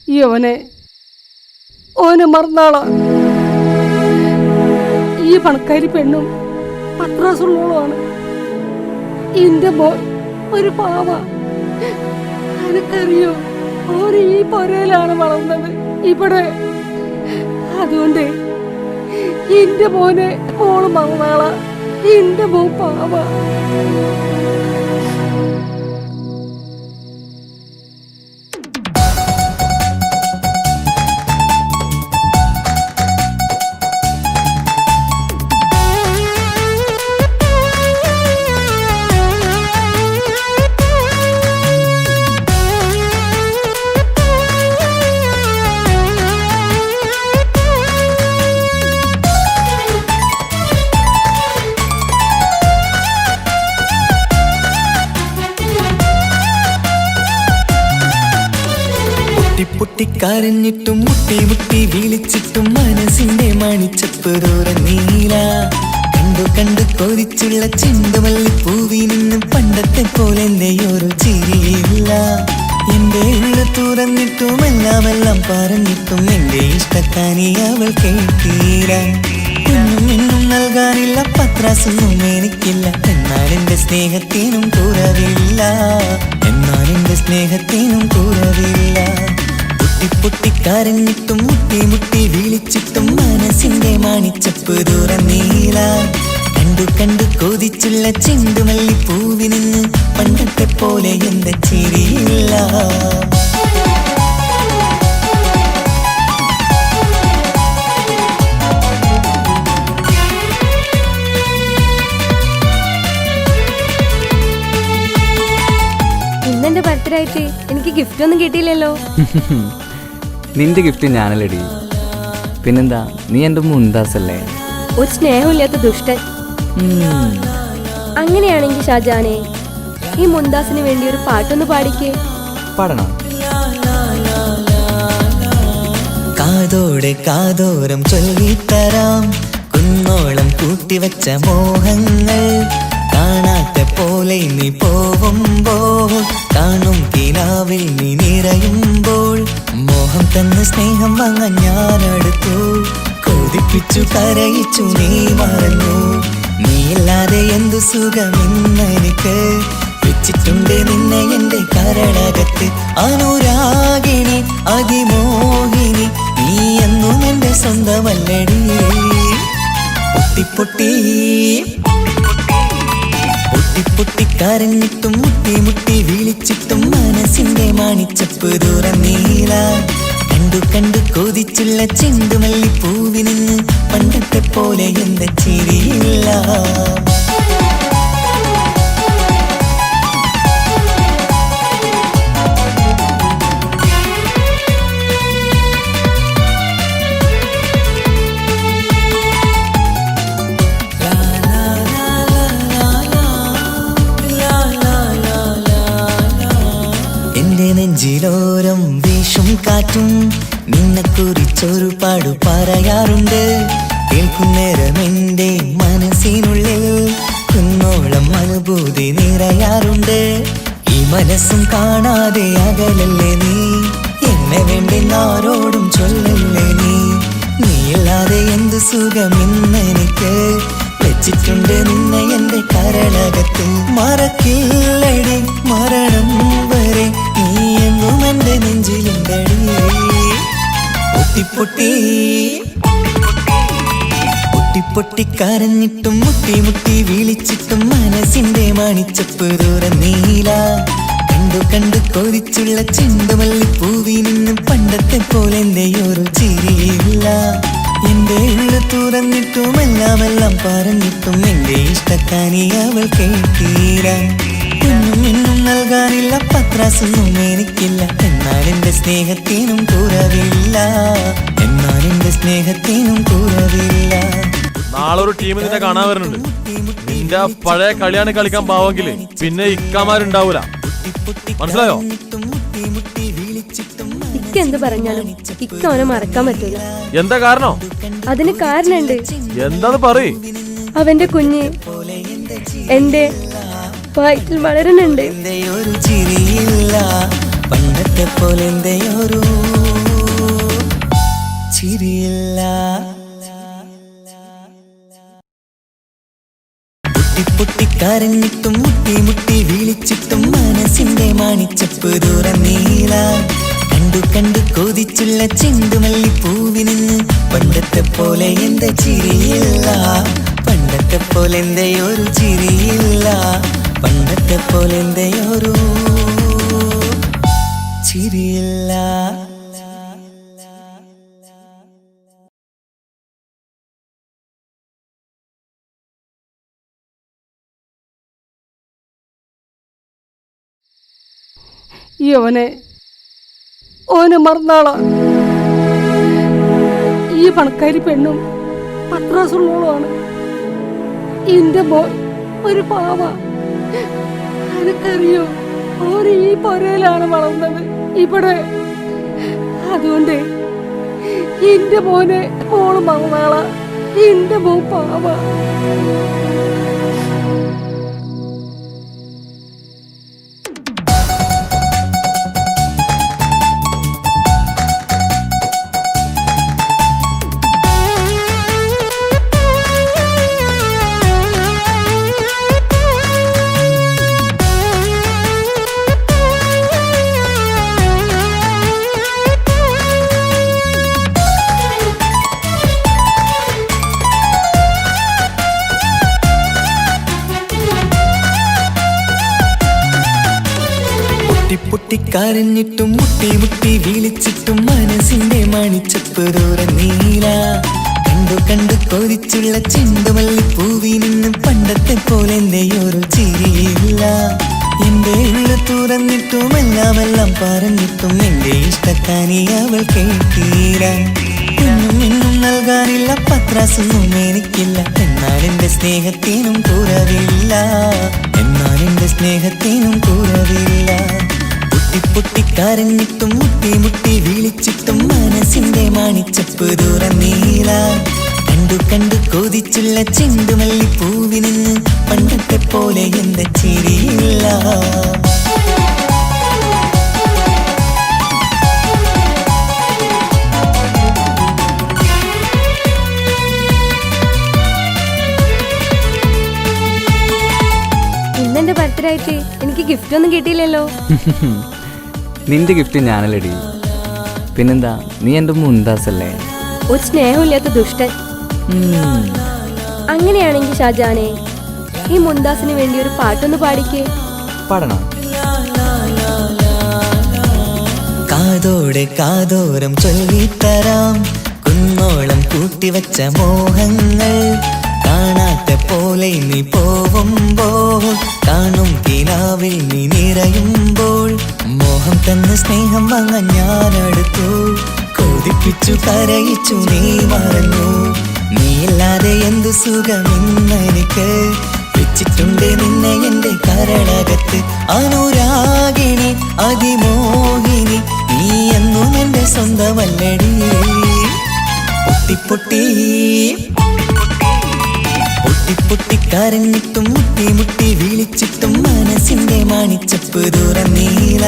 ഈ ഓനെ മറന്നാളാ. ഈ പണക്കാരി പെണ്ണും പത്രാസുള്ളോളാണ്. എന്റെ മോൻ ഒരു പാവ. എനിക്കറിയോ, ഓന് ഈ പൊരയിലാണ് വളർന്നത്, ഇവിടെ. അതുകൊണ്ട് എന്റെ മോനെ മോള് മറന്നാളാ. എന്റെ മോൻ പാവ. പൊട്ടിക്കരഞ്ഞിട്ടും മുട്ടി മുട്ടി വിളിച്ചിട്ടും മനസ്സിന്റെ മണിച്ചപ്പ് ദൂരം നീല. കണ്ടു കണ്ടു കൊതിച്ചുള്ള ചെണ്ടുമല്ലി പൂവിൽ നിന്ന് പണ്ടത്തെ പോലെ എന്റെയൊരു ചിരിയില്ല. എന്റെ ഉള്ളു തുറന്നിട്ടും എല്ലാം പറഞ്ഞിട്ടും എന്റെ ഇഷ്ടക്കാരി അവൾ കേട്ടീര. ഒന്നും നൽകാനില്ല, പത്രാസൊന്നും എനിക്കില്ല. എന്നാൽ എന്റെ സ്നേഹത്തിനും കുറവില്ല. പൊട്ടിക്കരഞ്ഞിട്ടും മുട്ടി മുട്ടി വിളിച്ചിട്ടും മനസ്സിന്റെ മണിച്ചപ്പ് ദൂരം നീല. കണ്ടു കണ്ടു കൊതിച്ചുള്ള ചെണ്ടുമല്ലി പൂവിൽ നിന്ന് പണ്ടത്തെ പോലെ എന്റെ ചിരിയില്ല. ഇന്നെന്റെ ബർത്ത്ഡേ ആയിട്ട് എനിക്ക് ഗിഫ്റ്റ് ഒന്നും കിട്ടിയില്ലല്ലോ. നിന്റെ ഗിഫ്റ്റ് ഞാനല്ലടി, പിന്നെന്താ, നീ എന്റെ മുന്താസല്ലേ. ഒരു സ്നേഹമില്ലാത്ത ദുഷ്ടൻ. അങ്ങനെയാണെങ്കിൽ ഷാജാനെ, ഈ മുന്താസിന് വേണ്ടി ഒരു പാട്ടൊന്ന് പാടിക്കേ. പാടണം. കാതോടെ കാതോരം ചൊല്ലിത്തരാം കുന്നോളം കൂട്ടിവച്ച മോഹങ്ങൾ. കാണാത്ത പോലെ നീ പോവുമ്പോൾ, കാണും കിനാവിൽ നീ നിറയുമ്പോൾ, മോഹം തന്ന സ്നേഹം വാങ്ങാൻ ഞാനടുത്തു. കൊതിപ്പിച്ചു കരയിച്ചു നീ മറന്നു. നീയില്ലാതെ എന്തു സുഖമെന്നെനിക്ക്. വെച്ചിട്ടുണ്ട് നിന്നെ എന്റെ കരളകത്ത്. അനുരാഗിണി അതിമോഹിനി, നീ എന്നും എന്റെ സ്വന്തമല്ലടി. പൊട്ടിക്കരഞ്ഞിട്ടും മുട്ടി മുട്ടി വിളിച്ചിട്ടും മനസ്സിന്റെ മണിച്ചപ്പ് ദൂരം നീല. കണ്ടു കണ്ടു കൊതിച്ചുള്ള ചെണ്ടുമല്ലി പൂവിൽ നിന്ന് പണ്ടത്തെ പോലെ എന്റെ ചിരിയില്ല. നെഞ്ചിലോരം വീശും കാറ്റും നിന്നെ കുറിച്ചൊരു പാടു പറയാറുണ്ട്. കേൾക്കുന്നേരം എന്റെ മനസ്സിനുള്ളിൽ കുന്നോളം അനുഭൂതി നിറയാറുണ്ട്. ഈ മനസ്സും കാണാതെ അകലല്ലേ നീ, എന്നെ വേണ്ടി ആരോടും ചൊല്ലല്ലേ നീ. നീയില്ലാതെ എന്ത് സുഖമെന്നെനിക്ക്. വെച്ചിട്ടുണ്ട് നിന്നെ എന്റെ കരളകത്ത്. മറക്കില്ലടി മരണം വരെ, നീ എന്നും എന്റെ നെഞ്ചിലുണ്ടടി. പൊട്ടിക്കരഞ്ഞിട്ടും മുട്ടി മുട്ടി വിളിച്ചിട്ടും മനസ്സിന്റെ മണിച്ചപ്പ് ദൂരം നീല. കണ്ടു കണ്ടു കൊതിച്ചുള്ള ചെണ്ടുമല്ലി പൂവിൽ നിന്ന് പണ്ടത്തെ പോലെ എന്റെയൊരു ചിരിയില്ല. എന്റെ ഉള്ളു തുറന്നിട്ടും എല്ലാം പറഞ്ഞിട്ടും എന്റെ ഇഷ്ടക്കാരി അവൾ കേട്ടീര. ഒന്നും നൽകാനില്ല, പത്രാസൊന്നും എനിക്കില്ല. എന്നാൽ എന്റെ സ്നേഹത്തിനും കുറവില്ല. നാളൊരു ടീം നിന്നെ കാണാൻ വരുന്നുണ്ട്. നിന്റെ പഴയ കളിയാണ് കളിക്കാൻ പാവെങ്കില് പിന്നെ ഇക്കാമാരുണ്ടാവൂല. മനസ്സിലായോ? ഇക്ക എന്ത് പറഞ്ഞാലും ഇക്ക അവനെ മറക്കാൻ പറ്റൂല. എന്താ കാരണം? അതിന് കാരണമുണ്ട്. എന്താന്ന് പറയ്. അവന്റെ കുഞ്ഞ് എന്റെ വയറ്റിൽ വളരുന്നുണ്ട്. പണ്ടത്തെ പോലെ ചിരിയില്ല. പൊട്ടിപ്പൊട്ടിക്കരഞ്ഞിട്ടും മുട്ടി മുട്ടി വിളിച്ചിട്ടും മനസ്സിന്റെ മാണിച്ചപ്പ് തുറന്നീല. കണ്ടു കണ്ടു കൊതിച്ചുള്ള ചെണ്ടുമല്ലിപ്പൂവിന് പണ്ടത്തെ പോലെ എന്റെ ചിരിയില്ല. പണ്ടത്തെ പോലെ എന്റെ ഒരു ചിരിയില്ല. പണ്ടത്തെ പോലെ എന്റെ ഒരു ചിരിയില്ല. ഓനെ മറന്നാളാ. ഈ പണക്കാരി പെണ്ണും പത്രാസുള്ളോളുമാണ്. എന്റെ മോൻ ഒരു പാവ. എനിക്കറിയോ ഓന് ഈ പൊരയിലാണ് വളർന്നത് ഇവിടെ. അതുകൊണ്ട് എന്റെ മോള് മറന്നാളാ. എന്റെ മോൻ പാവ. പൊട്ടിക്കരഞ്ഞിട്ടും മുട്ടി മുട്ടി വിളിച്ചിട്ടും മനസ്സിന്റെ മണിച്ചപ്പ് തുറന്നീല. കണ്ടു കണ്ടു കൊതിച്ചുള്ള ചെണ്ടുമല്ലിപ്പൂവിന് പണ്ടത്തെ പോലെ എന്റെ ഒരു ചിരിയില്ല. എന്റെ ഉള്ളു തുറന്നിട്ടും എല്ലാം പറഞ്ഞിട്ടും എന്റെ ഇഷ്ടക്കാരി അവൾ കേട്ടീര. എന്നും നൽകാനില്ല പത്രാസൊന്നും എനിക്കില്ല. എന്നാൽ എന്റെ സ്നേഹത്തിനും കുറവില്ല. എന്നാൽ എന്റെ സ്നേഹത്തിനും കുറവില്ല. പൊട്ടിപ്പൊട്ടിക്കരഞ്ഞിട്ടും മുട്ടി മുട്ടി വിളിച്ചിട്ടും മനസ്സിന്റെ മാണിച്ചപ്പ് തുറന്നീല. കണ്ടു കണ്ടു കൊതിച്ചുള്ള ചെണ്ടുമല്ലിപ്പൂവിന് പണ്ടത്തെ പോലെ എന്റെ ചിരിയില്ല. ഇന്നെന്റെ ബർത്ത്ഡേ ആയിട്ട് എനിക്ക് ഗിഫ്റ്റ് ഒന്നും കിട്ടിയില്ലല്ലോ. നിന്റെ ഗിഫ്റ്റ് ഞാനല്ലടി. പിന്നെന്താ, നീ എൻ്റെ മുന്താസല്ലേ? ഒരു സ്നേഹമില്ലാത്ത ദുഷ്ടൻ. അങ്ങനെയാണെങ്കിൽ ഷാജാനെ, ഈ മുന്താസിന് വേണ്ടി ഒരു പാട്ടൊന്ന് പാടിക്കേ. പാടണം. കാതോടെ കാതോരം ചൊല്ലിത്തരാം കുന്നോളം കൂട്ടിവച്ച മോഹങ്ങൾ. കാണാത്ത പോലെ നീ പോവുമ്പോൾ കാണും കിനാവിൽ നീ നിറയുമ്പോൾ മോഹം തന്ന സ്നേഹം വാങ്ങാൻ ഞാനടുത്തു. കൊതിപ്പിച്ചു കരയിച്ചു നീ മറന്നു. നീയില്ലാതെ എന്തു സുഖമെന്നെനിക്ക്. വെച്ചിട്ടുണ്ട് നിന്നെ എന്റെ കരളകത്ത്. അനുരാഗിണി അതിമോഹിനി നീ എന്നും എന്റെ സ്വന്തമല്ലടി. പൊട്ടിപ്പൊട്ടി പൊട്ടിപ്പൊട്ടിക്കരഞ്ഞിട്ടും മുട്ടി മുട്ടി വിളിച്ചിട്ടും മനസ്സിന്റെ മാണിച്ചപ്പ് തുറന്നീല.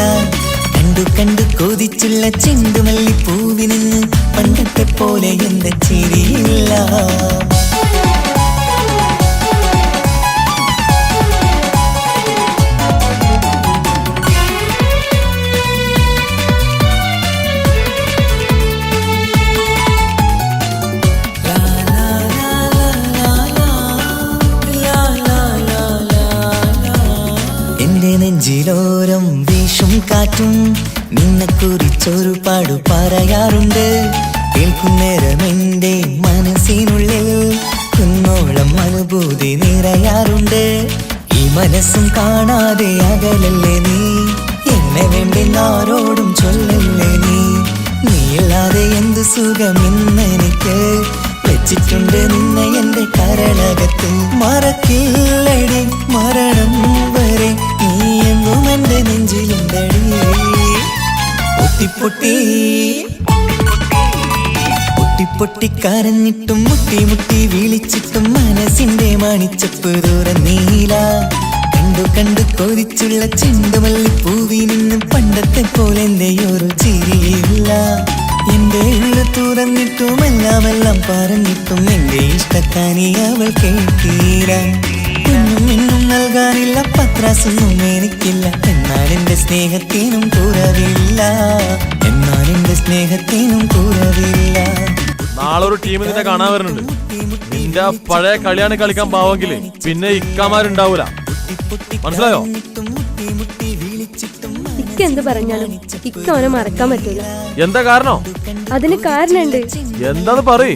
കണ്ടു കണ്ടു കൊതിച്ചുള്ള ചെണ്ടുമല്ലിപ്പൂവിന് പണ്ടത്തെ പോലെ എന്റെ ചിരിയില്ല. നെഞ്ചിലോരം വീശും കാറ്റും നിന്നെക്കുറിച്ചൊരു പാടു പറയാറുണ്ട്. കേൾക്കുന്നേരം എന്റെ മനസ്സിനുള്ളിൽ കുന്നോളം അനുഭൂതി നിറയാറുണ്ട്. ഈ മനസ്സും കാണാതെ അകലല്ലേ നീ. എന്നെ വേണ്ടെന്നാരോടും ചൊല്ലല്ലേ നീ. നീയില്ലാതെ എന്തു സുഖമെന്നെനിക്ക്. വെച്ചിട്ടുണ്ട് നിന്നെ എന്റെ കരളകത്ത്. മറക്കില്ലടി മരണം വരെ നീ എന്നും എന്റെ നെഞ്ചിലുണ്ടടി. പൊട്ടിപ്പൊട്ടി പൊട്ടിപ്പൊട്ടിക്കരഞ്ഞിട്ടും മുട്ടി മുട്ടി വിളിച്ചിട്ടും മനസ്സിന്റെ മാണിച്ചപ്പ് തുറന്നീല. കണ്ടു കണ്ടു കൊതിച്ചുള്ള ചെണ്ടുമല്ലിപ്പൂവിന് പണ്ടത്തെ പോലെ എന്റെ ഒരു ചിരിയില്ല. എന്റെ ഉള്ളു തുറന്നിട്ടും എല്ലാം പറഞ്ഞിട്ടും എന്റെ ഇഷ്ടക്കാനി അവൾ കേൾക്കീര. ഒന്നും ഇന്നും നൽകാനില്ല, പത്രാസൊന്നും എനിക്കില്ല. എന്നാൽ എന്റെ സ്നേഹത്തിനും കുറവില്ല, എന്നാൽ എന്റെ സ്നേഹത്തിനും കുറവില്ല. നാളെ ഒരു ടീം നിന്നെ കാണാൻ വരുന്നുണ്ട്. നിന്റെ പഴയ കളിയാണ് കളിക്കാൻ പാവെങ്കില് പിന്നെ ഇക്കമാരുണ്ടാവൂല. മനസ്സിലായോ? ഇക്ക എന്ത് പറഞ്ഞാലും ഇക്ക അവനെ മറക്കാൻ പറ്റൂല. എന്താ കാരണം? അതിന് കാരണമുണ്ട്. എന്താന്ന് പറയ്.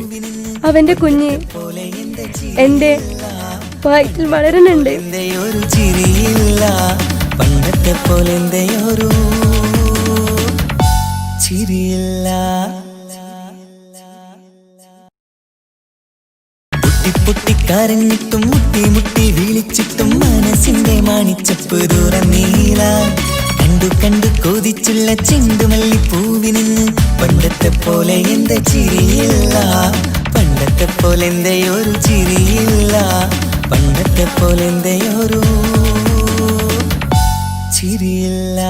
അവന്റെ കുഞ്ഞ് എന്റെ വയറ്റിൽ വളരുന്നുണ്ട്. ഒരു ചിരിയില്ല, പണ്ടത്തെ പോലെ ഒരു ചിരിയില്ല. പൊട്ടിക്കരഞ്ഞിട്ടും മുട്ടി വിളിച്ചിട്ടും മനസ്സിന്റെ മാണിച്ചപ്പ് തുറന്നീല. കണ്ടു കൊതിച്ചുള്ള ചെണ്ടുമല്ലിപ്പൂവിനിന്ന് പണ്ടത്തെ പോലെ എന്റെ ചിരിയില്ല, പണ്ടത്തെ പോലെ ഒരു ചിരിയില്ല, പണ്ടത്തെ പോലെ ഒരു ചിരിയില്ല.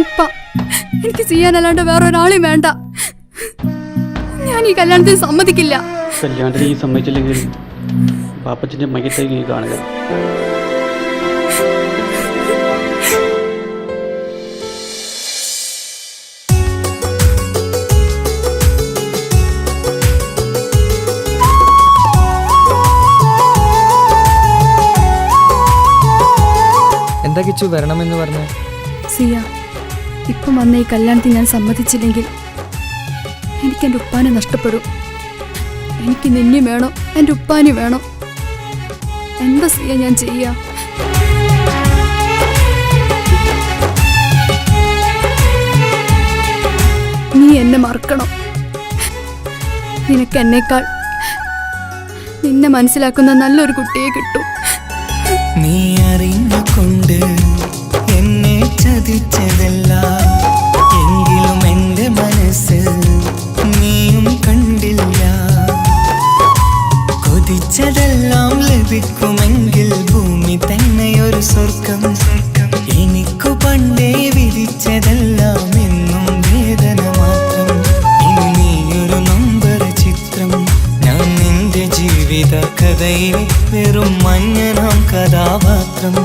ഉപ്പ, എനിക്ക് ചെയ്യാനല്ലാണ്ട് വേറെ ഒരാളെയും വേണ്ട. ഞാൻ ഈ കല്യാണത്തിന് സമ്മതിക്കില്ല. കല്യാണത്തിന് ഈ സമ്മതിച്ചില്ലെങ്കിൽ പാപ്പച്ചൻ്റെ മയ്യത്തേക്ക് നീ കാണുക. എന്താ കിച്ചു വരണമെന്ന് പറഞ്ഞേ? സിയ, ഇപ്പം വന്ന ഈ കല്യാണത്തിന് ഞാൻ സമ്മതിച്ചില്ലെങ്കിൽ എനിക്ക് എൻ്റെ ഉപ്പാനെ നഷ്ടപ്പെടും. എനിക്ക് നിന്നെ വേണം, എൻ്റെ ഉപ്പാനെ വേണം. എന്താ സിയ ഞാൻ ചെയ്യാ? നീ എന്നെ മറക്കണം. നിനക്ക് എന്നേക്കാൾ നിന്നെ മനസ്സിലാക്കുന്ന നല്ലൊരു കുട്ടിയെ കിട്ടും. നീ അറിഞ്ഞുകൊണ്ട് എന്നെ ചതിച്ചതല്ല, എങ്കിലും എന്റെ മനസ്സ് നീയും കണ്ടില്ല. കൊതിച്ചതെല്ലാം ലഭിക്കുമെങ്കിൽ ഭൂമി തന്നെ ഒരു സ്വർഗം. എനിക്കു പണ്ടേ വിധിച്ചതെല്ലാം എന്നും വേദന മാത്രം. ഇനി നീയൊരു നമ്പർ ചിത്രം, ഞാൻ നിന്റെ ജീവിത കഥയിലെ വെറും മഞ്ഞനാം കഥാപാത്രം.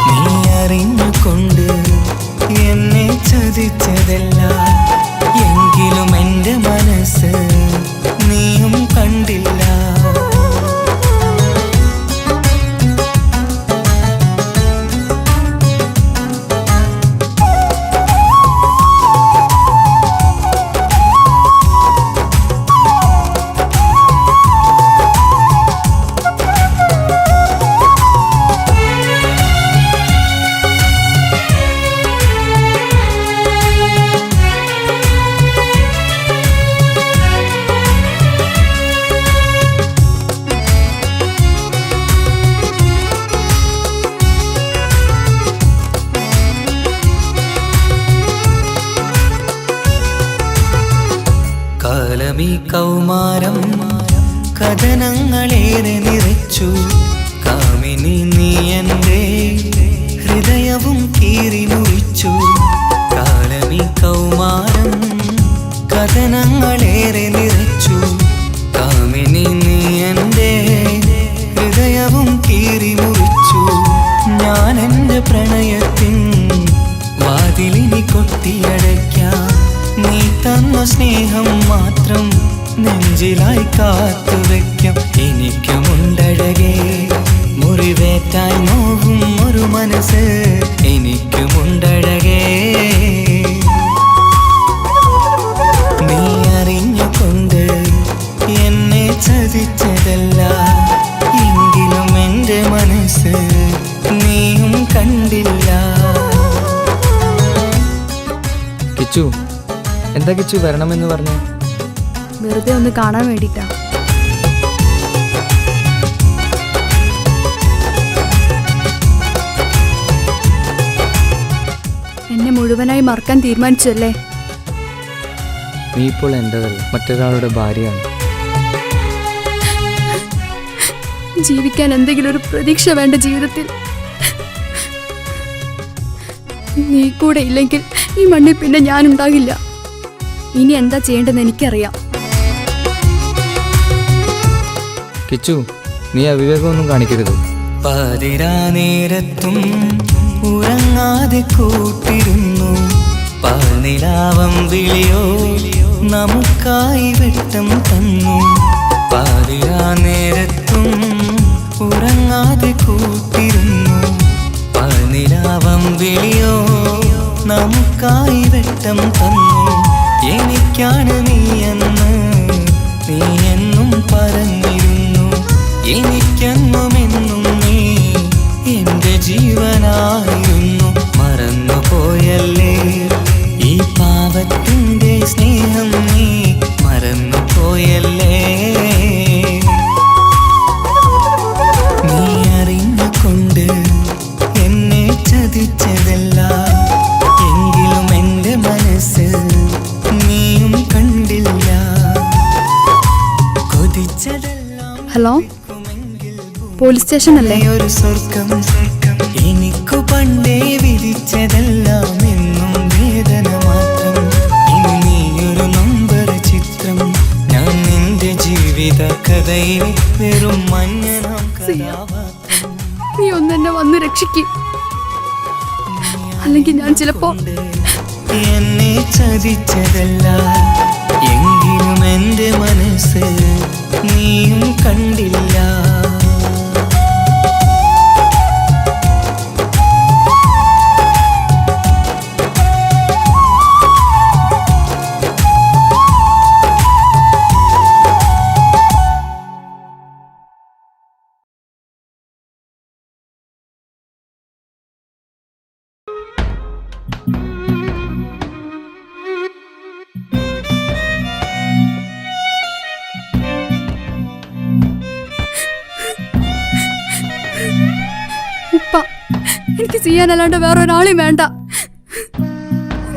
നീ അറിഞ്ഞുകൊണ്ട് എന്നെ ചതിച്ചതല്ല, എങ്കിലും എന്റെ മനസ്സ് നീയും കണ്ടില്ല. കാലമീ കൗമാരം കഥനങ്ങളേറെ നിറച്ചു. കാമിനി നീ എൻ്റെ ഹൃദയവും കീറി മുറിച്ചു. കാലമീ കൗമാരം കഥനങ്ങളേറെ നിറച്ചു. കാമിനി നീ എൻ്റെ ഹൃദയവും കീറി മുറിച്ചു. ഞാൻ എൻ്റെ പ്രണയത്തിൻ വാതിലിനി കൊട്ടിയടയ്ക്കാം. നീ തന്ന സ്നേഹം മാത്രം നെഞ്ചിലായി കാത്തുവെക്കാം. എനിക്കുമുണ്ടഴകേ മുറിവേറ്റായി നോവും ഒരു മനസ്സ്, എനിക്കുമുണ്ടഴകേ. നീ അറിഞ്ഞുകൊണ്ട് എന്നെ ചതിച്ചതല്ല, എങ്കിലും എൻ്റെ മനസ്സ് നീയും കണ്ടില്ല. കിച്ചു, എന്താ കിച്ചു വരണമെന്ന് പറഞ്ഞേ? വെറുതെ ഒന്ന് കാണാൻ വേണ്ടിട്ടാ. എന്നെ മുഴുവനായി മറക്കാൻ തീരുമാനിച്ചല്ലേ? നീ ഇപ്പോൾ എൻ്റെതല്ല, മറ്റൊരാളുടെ ഭാര്യയാണ്. ജീവിക്കാൻ എന്തെങ്കിലും ഒരു പ്രതീക്ഷ വേണ്ട ജീവിതത്തിൽ. നീ കൂടെ ഇല്ലെങ്കിൽ ഈ മണ്ണിൽ പിന്നെ ഞാനുണ്ടാകില്ല. ഇനി എന്താ ചെയ്യേണ്ടതെന്ന് എനിക്കറിയാം. കിച്ചു, നീ അവിവേകമൊന്നും കാണിക്കരുത്. പാതിരാ നേരത്തും ഉറങ്ങാതെ കൂട്ടിരുന്നു, പാൽനിലാവം വിളിയോ നമുക്കായി വെട്ടം തന്നു. പാതിരാ നേരത്തും ഉറങ്ങാതെ കൂട്ടിരുന്നു, പാൽനിലാവം വിളിയോ നമുക്കായി വെട്ടം തന്നു. എനിക്കാണ് നീയെന്ന് നീ എന്നും പറഞ്ഞിരുന്നു, എനിക്കെന്നുമെന്നും നീ എന്റെ ജീവനായിരുന്നു. മറന്നുപോയല്ലേ ഈ പാവത്തിന്റെ സ്നേഹം, നീ മറന്നുപോയല്ലേ. നീ അറിഞ്ഞുകൊണ്ട് എന്നെ ചതിച്ചതല്ല, എങ്കിലും എന്റെ മനസ്സ് നീയും കണ്ടില്ല. കൊതിച്ചതെല്ലാം ഹലോ, പോലീസ് സ്റ്റേഷൻ അല്ലേ? ഒരു സ്വർഗം എനിക്കു പണ്ടേ വിധിച്ചതെല്ലാം എന്നും വേദന മാത്രം. ഇനി നീയൊരു നമ്പർ ചിത്രം, ഞാൻ നിന്റെ ജീവിത കഥയിൽ വെറും മഞ്ഞനാം കഥാപാത്രം. നീ ഒന്നെന്നെ വന്ന് രക്ഷിക്ക്, അല്ലെങ്കിൽ ഞാൻ ചിലപ്പോ. എന്നെ ചതിച്ചതല്ല, എങ്കിലും എന്റെ മനസ്സ് നീയും കണ്ടില്ല. ഉപ്പ, എനിക്ക് ചെയ്യാനല്ലാണ്ട് വേറൊരാളെയും വേണ്ട.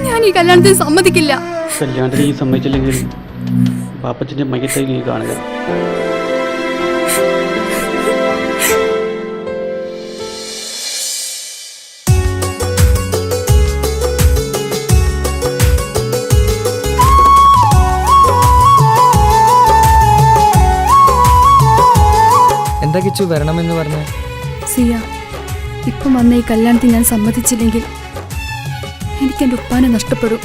ഞാൻ ഈ കല്യാണത്തിന് സമ്മതിക്കില്ല. കല്യാണത്തിന് നീ സമ്മതിച്ചില്ലെങ്കിൽ പാപ്പച്ചൻ്റെ മയ്യത്തായി നീ കാണുക. എന്താ കിച്ചു വരണമെന്ന് പറഞ്ഞേ? സിയ, ഇപ്പം വന്ന ഈ കല്യാണത്തിന് ഞാൻ സമ്മതിച്ചില്ലെങ്കിൽ എനിക്ക് എൻ്റെ ഉപ്പാനെ നഷ്ടപ്പെടും.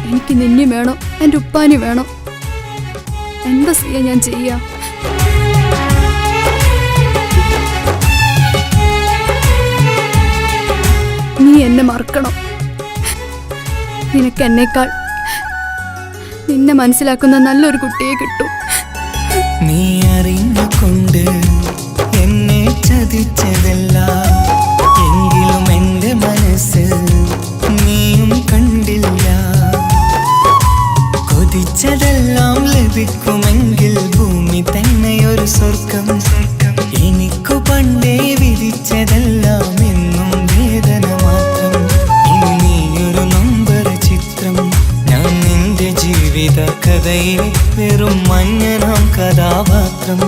എനിക്ക് നിന്നെ വേണം, എൻ്റെ ഉപ്പാനെ വേണം. എന്താ സിയ ഞാൻ ചെയ്യാ? നീ എന്നെ മറക്കണം. നിനക്ക് എന്നേക്കാൾ നിന്നെ മനസ്സിലാക്കുന്ന നല്ലൊരു കുട്ടിയെ കിട്ടും. നീ അറിഞ്ഞുകൊണ്ട് എന്നെ ചതിച്ചതല്ല, എങ്കിലും എന്റെ മനസ്സ് നീയും കണ്ടില്ല. കൊതിച്ചതെല്ലാം ലഭിക്കുമെങ്കിൽ ഭൂമി തന്നെ ഒരു സ്വർഗം, എനിക്കു പണ്ടേ വിധിച്ചതെല്ലാം എന്നും വേദന മാത്രം. ഇനി നീയൊരു നമ്പർ ചിത്രം, ഞാൻ നിന്റെ ജീവിത കഥയിൽ വെറും മഞ്ഞനാം കഥാപാത്രം.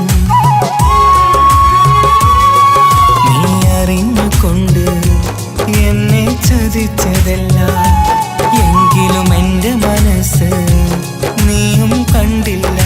നീ അറിഞ്ഞുകൊണ്ട് എന്നെ ചതിച്ചതല്ല, എങ്കിലും എന്റെ മനസ്സ് നീയും കണ്ടില്ല.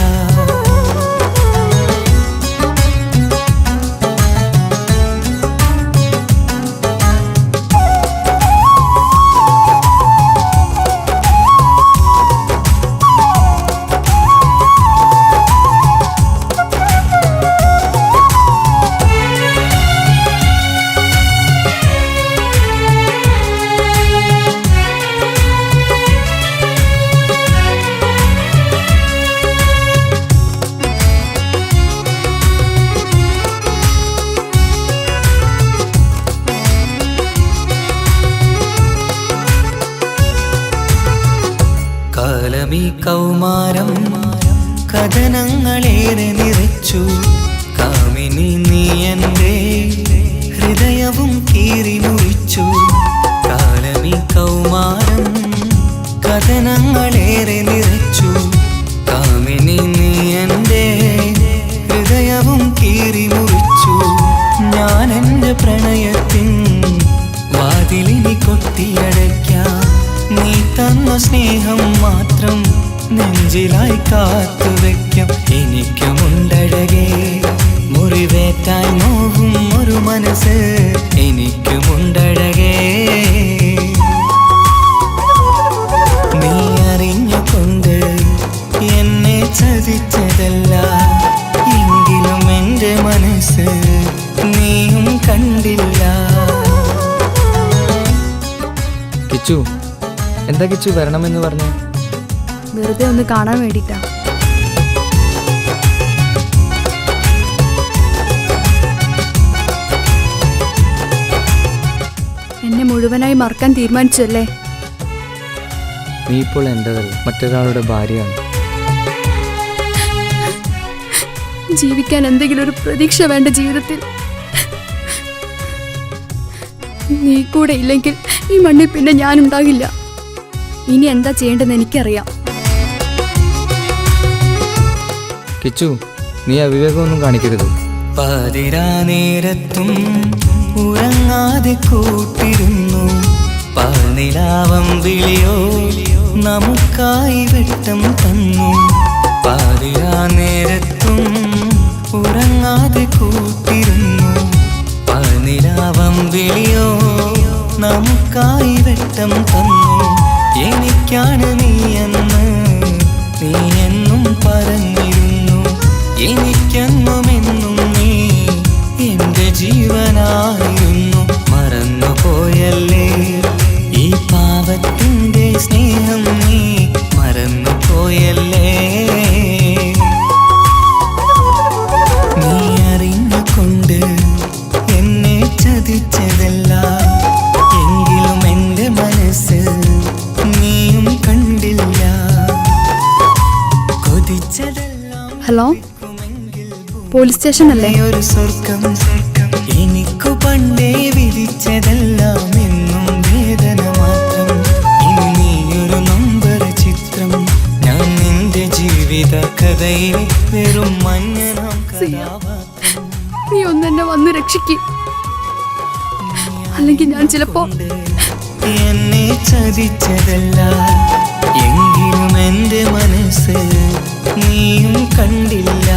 കാലമീ കൗമാരം കഥനങ്ങളേറെ നിറച്ചു. കാമിനി നീ എൻ്റെ ഹൃദയവും കീറി മുറിച്ചു. കാലമീ കൗമാരം കഥനങ്ങളേറെ നിറച്ചു. കാമിനി നീ എൻ്റെ ഹൃദയവും കീറി മുറിച്ചു. ഞാൻ എൻ്റെ പ്രണയത്തിൻ വാതിലിനി കൊട്ടിയടയ്ക്കാം. നീ തന്ന സ്നേഹം മാത്രം നെഞ്ചിലായി കാത്തുവെക്കാം. എനിക്കുമുണ്ടഴകേ മുറിവേറ്റായി നോവും ഒരു മനസ്സ്. എനിക്കുമുണ്ടഴകേ നീ അറിഞ്ഞുകൊണ്ട് എന്നെ ചതിച്ചതല്ല. എങ്കിലും എൻ്റെ മനസ്സ് നീയും കണ്ടില്ല. കിച്ചു, എന്താ കിച്ചു വരണമെന്ന് പറഞ്ഞു? വെറുതെ ഒന്ന് കാണാൻ വേണ്ടിട്ടാ. എന്നെ മുഴുവനായി മറക്കാൻ തീരുമാനിച്ചല്ലേ? നീ ഇപ്പോൾ എൻ്റെതല്ല, മറ്റൊരാളുടെ ഭാര്യയാണ്. ജീവിക്കാൻ എന്തെങ്കിലും ഒരു പ്രതീക്ഷ വേണ്ട ജീവിതത്തിൽ. നീ കൂടെ ഇല്ലെങ്കിൽ ഈ മണ്ണിൽ പിന്നെ ഞാനുണ്ടാകില്ല. ഇനി എന്താ ചെയ്യേണ്ടതെന്ന് എനിക്കറിയാം. കിച്ചു, നീ അവിവേകമൊന്നും കാണിക്കരുത്. പാതിരാ നേരത്തും ഉറങ്ങാതെ കൂട്ടിരുന്നു. പാൽനിലാവം വിളിയോ നമുക്കായി വെട്ടം തന്നു. പാതിരാ നേരത്തും ഉറങ്ങാതെ കൂട്ടിരുന്നു. പാൽനിലാവം വിളിയോ നമുക്കായി വെട്ടം തന്നു. എനിക്കാണ് നീ എന്ന് നീ എന്നും പറഞ്ഞിരുന്നു. എനിക്കെന്നുമെന്നും നീ എൻ്റെ ജീവനായിരുന്നു. മറന്നു പോയല്ലേ ഈ പാവത്തിൻ്റെ സ്നേഹം, നീ മറന്നു പോയല്ലേ. നീ അറിഞ്ഞുകൊണ്ട് എന്നെ ചതിച്ചതല്ല. എങ്കിലും എൻ്റെ മനസ്സ് നീയും കണ്ടില്ല. കൊതിച്ചതെല്ലാം ഹലോ, പോലീസ് സ്റ്റേഷൻ അല്ലേ? ഒരു സ്വർഗം എനിക്കു പണ്ടേ വിധിച്ചതെല്ലാം എന്നും വേദന മാത്രം. ഇനി നീയൊരു നമ്പർ ചിത്രം. ഞാൻ നിന്റെ ജീവിത കഥയിൽ വെറും മഞ്ഞനാം കഥാപാത്രം. നീ ഒന്നെന്നെ വന്ന് രക്ഷിക്കും, അല്ലെങ്കിൽ ഞാൻ ചിലപ്പോ എന്നെ ചതിച്ചതല്ല. എങ്കിലും എൻ്റെ മനസ്സ് നീയും കണ്ടില്ല.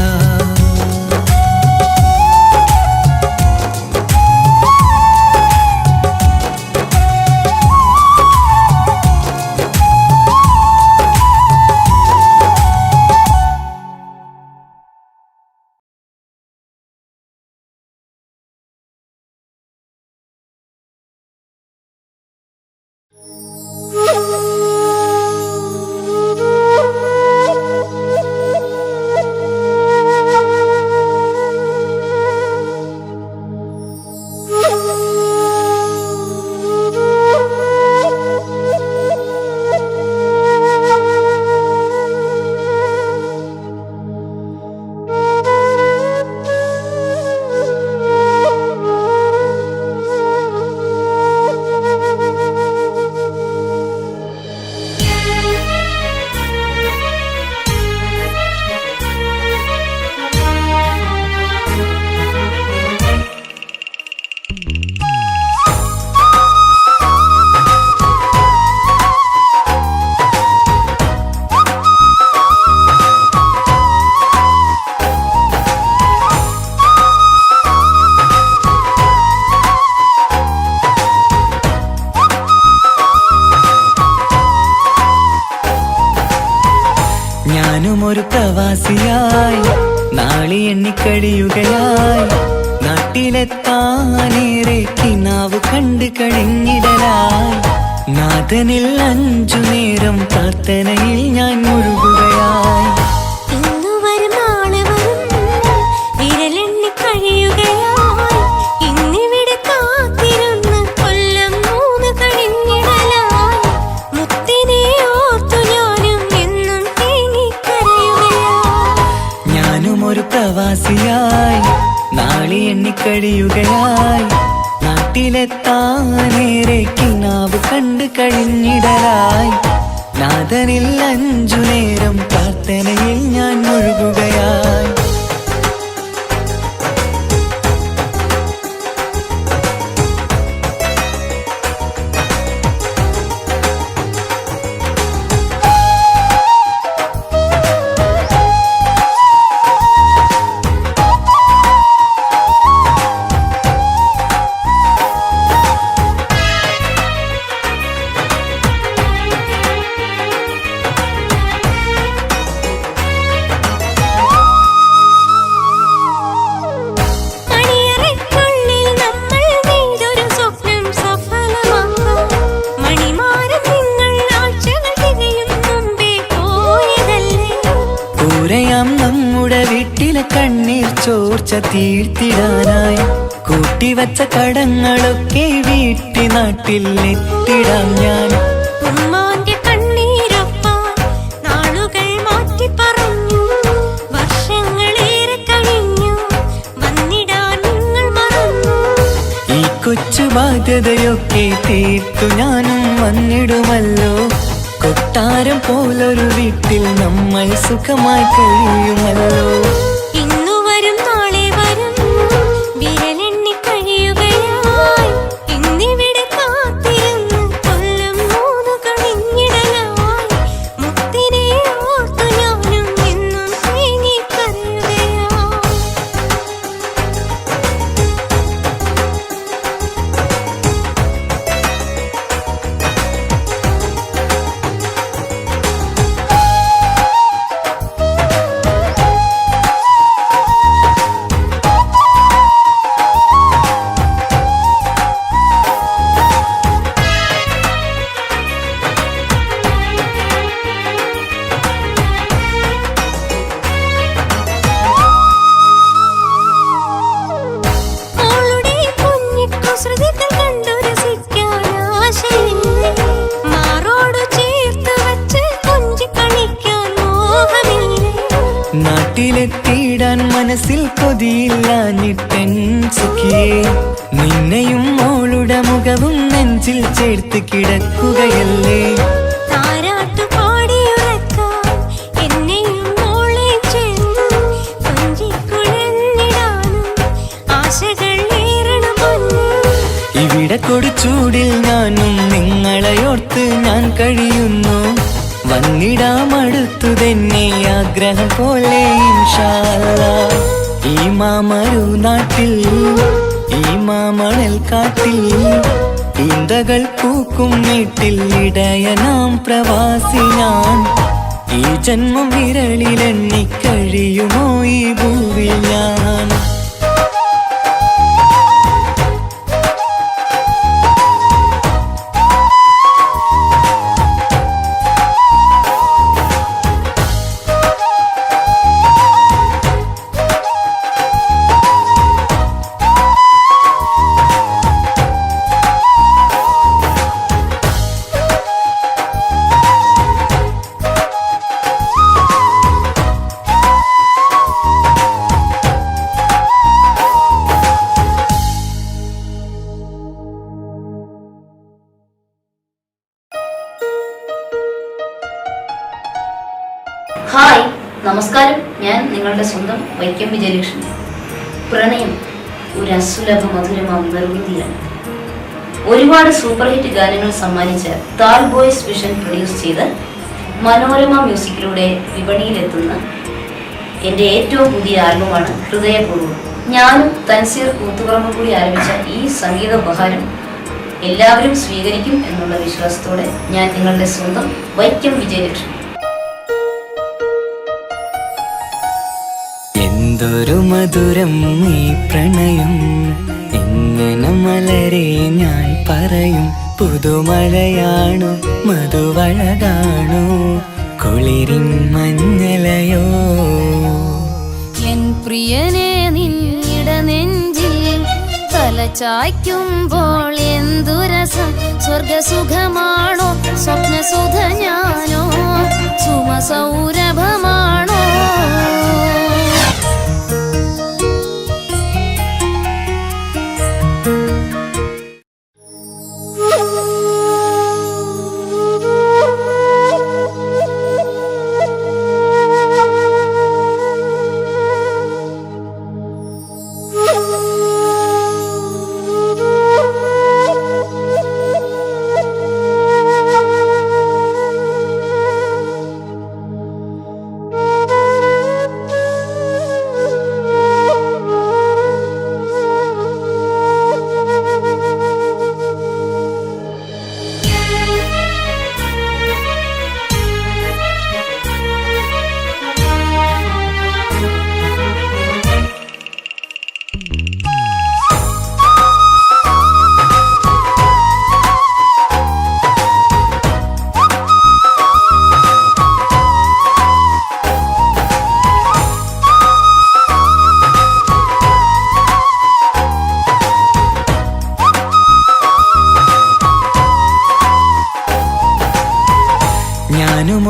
ഞാനും ഒരു പ്രവാസിയായി നാളി എണ്ണിക്കഴിയുകയായി. നാട്ടിലെത്താനേറെ കിനാവ് കണ്ടു കഴിഞ്ഞിടലായി. നാഥനിൽ 5 നേരം പ്രാർത്ഥനയിൽ ഞാൻ മുഴുകുകയായി. കൊല്ലം 3 കഴിഞ്ഞിടലായി. മുത്തിനെ ഓർത്തു ഞാനും കഴിയുകയായി. നാട്ടിലെത്താനേറെ കിനാവ് കണ്ട് കഴിഞ്ഞിടലായി. നാഥനിൽ 5 നേരം പ്രാർത്ഥനയിൽ ഞാൻ മുഴുകുകയായി. നമ്മുടെ വീട്ടിലെ കണ്ണീർ ചോർച്ച തീർത്തിടാനായി കൂട്ടിവച്ച കടങ്ങളൊക്കെ വീട്ടി നാട്ടിൽ എത്തിടാം ഞാൻ. ഉമ്മാന്റെ കണ്ണീരൊപ്പാൻ നാളുകൾ മാറ്റി പറഞ്ഞു. വർഷങ്ങളേറെ കഴിഞ്ഞു വന്നിടാൻ നിങ്ങൾ മറന്നു. ഈ കൊച്ചു ബാധ്യതയൊക്കെ തീർത്തു ഞാനും വന്നിടുമല്ലോ. കൊട്ടാരം പോലൊരു വീട്ടിൽ നമ്മൾ സുഖമായി കഴിയുമല്ലോ. ഇന്നു വരും നാളെ വരും വിരലെണ്ണി കഴിയുകയായി. ഇന്നിവിടെ കാത്തിരുന്ന് കൊല്ലം 3 കഴിഞ്ഞിടലായി. മുത്തിനെ ഓർത്തു ഞാനും എന്നും തേങ്ങിക്കരയുകയായി. നാട്ടിലെത്തിയിടാൻ മനസ്സിൽ കൊതിയില്ലാഞ്ഞിട്ടെൻ സുഖിയേ. നിന്നെയും മോളുടെ മുഖവും നെഞ്ചിൽ ചേർത്ത് കിടക്കുകയല്ലേ. ഇവിടെ കൊടുച്ചൂടിൽ ഞാനും നിങ്ങളെയോർത്ത് ഞാൻ കഴിയുന്നു. വന്നിടാമടുത്തു തന്നെ ആഗ്രഹം പോലെ ഇൻഷാ അല്ലാഹ്. ഈ മാമരു നാട്ടിൽ ഈ മാമണൽ കാട്ടിൽ ഈന്തകൾ പൂക്കും വീട്ടിൽ ഇടയനാം പ്രവാസി ഞാൻ. ഈ ജന്മം വിരളിലെണ്ണി കഴിയുമോ ഈ ഭൂവിൽ ഞാൻ. ഹായ്, നമസ്കാരം. ഞാൻ നിങ്ങളുടെ സ്വന്തം വൈക്കം വിജയലക്ഷ്മി. പ്രണയം ഒരു അസുലഭ മധുരമാം നിർവൃതിയാണ്. ഒരുപാട് സൂപ്പർ ഹിറ്റ് ഗാനങ്ങൾ സമ്മാനിച്ച താൽ ബോയ്സ് വിഷൻ പ്രൊഡ്യൂസ് ചെയ്ത് മനോരമ മ്യൂസിക്കിലൂടെ വിപണിയിലെത്തുന്ന എൻ്റെ ഏറ്റവും പുതിയ ആൽബമാണ് ഹൃദയപൂർവ്വം. ഞാനും തൻസീർ കൂത്തുപറമ്പും കൂടി ആരംഭിച്ച ഈ സംഗീത ഉപഹാരം എല്ലാവരും സ്വീകരിക്കും എന്നുള്ള വിശ്വാസത്തോടെ ഞാൻ നിങ്ങളുടെ സ്വന്തം വൈക്കം വിജയലക്ഷ്മി. എന്തൊരു മധുരം ഈ പ്രണയം, എങ്ങനെ മലരെ ഞാൻ പറയും. പുതുമഴയാണു മധുവഴകാണു കുളിരിൻ മഞ്ഞലയോ. എൻ പ്രിയനെ നിന്നിട നെഞ്ചിൽ തലചായ്ക്കുമ്പോൾ എന്തു രസം. സ്വർഗസുഖമാണോ സ്വപ്നസുധ ഞാനോ സുമസൗരഭമാണോ. 「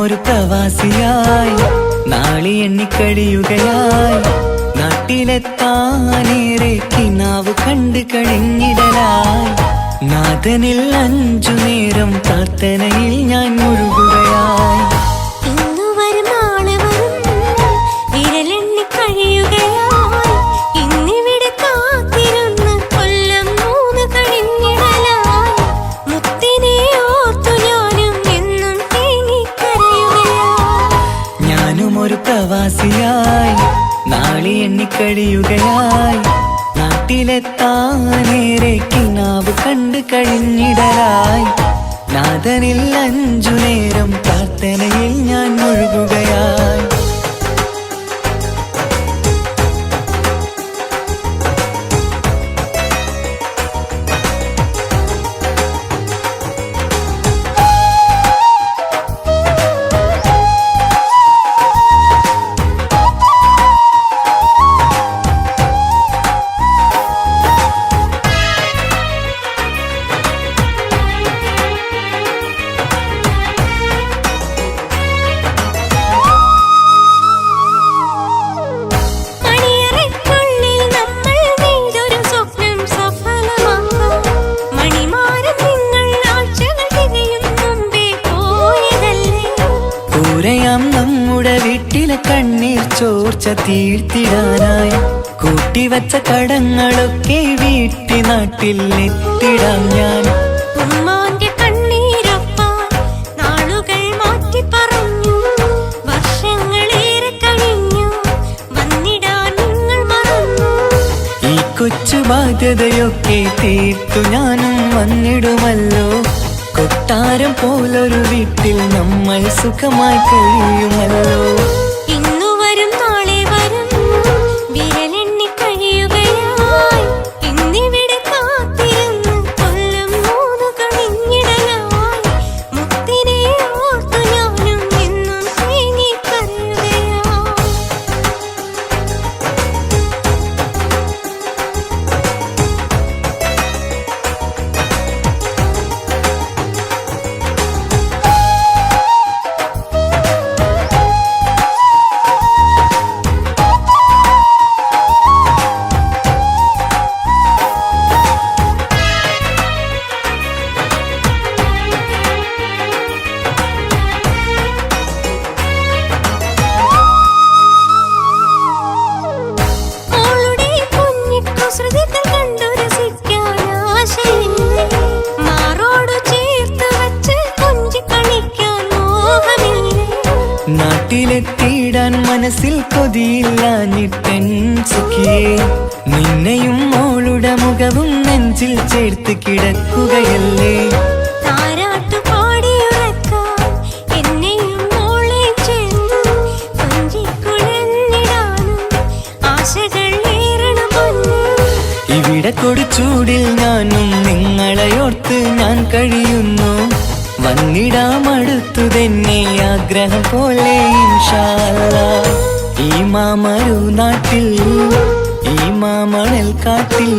ഒരു പ്രവാസിയായി നാളി എണ്ണിക്കഴിയുകയായി നാട്ടിലെത്താനേറെ കിനാവ് കണ്ടു കഴിഞ്ഞിടലായി നാഥനിൽ 5 നേരം പ്രാർത്ഥനയിൽ ഞാൻ മുഴുകുകയായി ഇന്നു വരും നാളെ വരും വിരലെണ്ണി കഴിയുകയായി ഇന്നിവിടെ കാത്തിരുന്ന് കൊല്ലം 3 കഴിഞ്ഞിടലായി മുത്തിനെ ഓർത്തു ഞാനും എന്നും തേങ്ങിക്കരയുകയായി ഞാനും ഒരു പ്രവാസിയായി നാളി എണ്ണിക്കഴിയുകയായി നാട്ടിലെത്താനേറെ കിനാവ് കണ്ടു കഴിഞ്ഞിടലായി നാഥനിൽ 5 നേരം പ്രാർത്ഥനയിൽ ഞാൻ മുഴുകുകയായി മണിയറയ്ക്കുള്ളിൽ നമ്മൾ നെയ്തൊരു സ്വപ്നം സഫലമാക്കാം മണിമാരം നിങ്ങൾ ആഴ്ചകൾ തികയും മുമ്പേ പോയതല്ലേ കൂരയാം നമ്മുടെ വീട്ടിലെ കണ്ണീർ ചോർച്ച തീർത്തിടാനായി കൂട്ടിവച്ച കടങ്ങളൊക്കെ വീട്ടി നാട്ടിൽ എത്തിടാം ഞാൻ ഉമ്മാന്റെ കണ്ണീരൊപ്പാൻ നാളുകൾ മാറ്റി പറഞ്ഞു വർഷങ്ങളേറെ കഴിഞ്ഞു വന്നിടാൻ നിങ്ങൾ മറന്നു ഈ കൊച്ചു ബാധ്യതയൊക്കെ തീർത്തു ഞാനും വന്നിടുമല്ലോ കൊട്ടാരം പോലൊരു വീട്ടിൽ നമ്മൾ സുഖമായി കഴിയുമല്ലോ ഇന്നു വരും നാളെ വരും വിരലെണ്ണി കഴിയുകയായി ഇന്നിവിടെ കാത്തിരുന്ന് കൊല്ലം 3 കഴിഞ്ഞിടലായി മുത്തിനെ ഓർത്തു ഞാനും എന്നും തേങ്ങിക്കരയുകയായി മോളുടെ കുഞ്ഞിക്കുസൃതികൾ കണ്ടു രസിക്കാൻ ആശയില്ലേ മാറോടു ചേർത്ത് വച്ച് കൊഞ്ചി കളിക്കാൻ മോഹമില്ലേ നാട്ടിലെത്തിയിടാൻ മനസ്സിൽ കൊതിയില്ലാഞ്ഞിട്ടൻ സുഖിയേ നിന്നെയും മോളുടെ മുഖവും നെഞ്ചിൽ ചേർത്ത് കിടക്കുകയല്ലേ താരാട്ടു പാടിയുറക്കാൻ എന്നെയും മോളെ ചേർത്ത് കൊഞ്ചിക്കുഴഞ്ഞിടാനും ആശകൾ ഏറണം പൊന്നു ഇവിടെ കൊടുച്ചൂടിൽ ഞാനും നിങ്ങളെയോർത്ത് ഞാൻ കഴിയുന്നു വന്നിടാം അടുത്തു തന്നെ ആഗ്രഹം പോലെ ഇൻഷാ അല്ലാഹ്. ഈ മാമരു നാട്ടിൽ ഈ മാമണൽ കാട്ടിൽ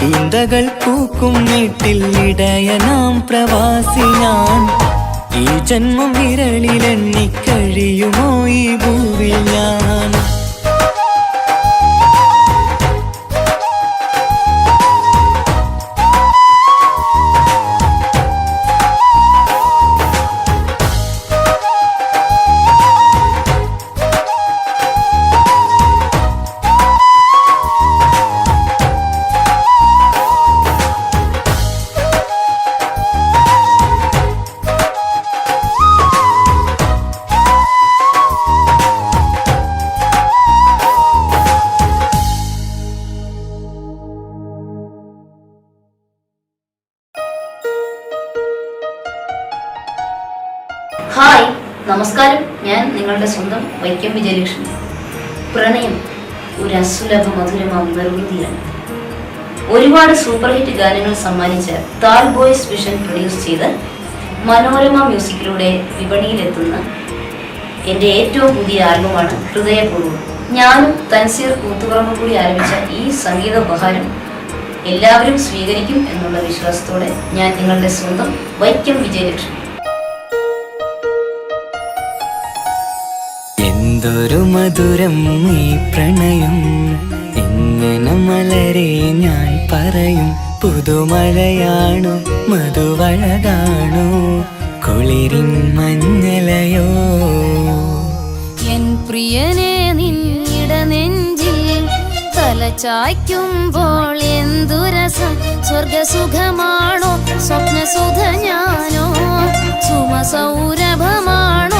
ഈന്തകൾ പൂക്കും വീട്ടിൽ ഇടയനാം പ്രവാസി ഞാൻ ഈ ജന്മം വിരളിലെണ്ണി കഴിയുമോ ഈ ഭൂവിൽ ഞാൻ ഹായ് നമസ്കാരം, ഞാൻ നിങ്ങളുടെ സ്വന്തം വൈക്കം വിജയലക്ഷ്മി. പ്രണയം ഒരു അസുലഭ മധുരമാം നിർവൃതിയാണ്. ഒരുപാട് സൂപ്പർ ഹിറ്റ് ഗാനങ്ങൾ സമ്മാനിച്ച താൽ ബോയ്സ് വിഷൻ പ്രൊഡ്യൂസ് ചെയ്ത് മനോരമ മ്യൂസിക്കിലൂടെ വിപണിയിലെത്തുന്ന എൻ്റെ ഏറ്റവും പുതിയ ആൽബമാണ് ഹൃദയപൂർവ്വം. ഞാനും തൻസീർ കൂത്തുപറമ്പും കൂടി ആരംഭിച്ച ഈ സംഗീത ഉപഹാരം എല്ലാവരും സ്വീകരിക്കും എന്നുള്ള വിശ്വാസത്തോടെ ഞാൻ നിങ്ങളുടെ സ്വന്തം വൈക്കം വിജയലക്ഷ്മി. എന്തൊരു മധുരം ഈ പ്രണയം, എങ്ങനെ മലരെ ഞാൻ പറയും. പുതുമഴയാണോ മധുവഴകാണോ കുളിരിൻ മഞ്ഞലയോ. എൻ പ്രിയനെ നിന്നിട നെഞ്ചിൽ തലചായ്ക്കുമ്പോൾ എന്തുരസം. സ്വർഗസുഖമാണോ സ്വപ്നസുധ ഞാനോ സുമസൗരഭമാണോ.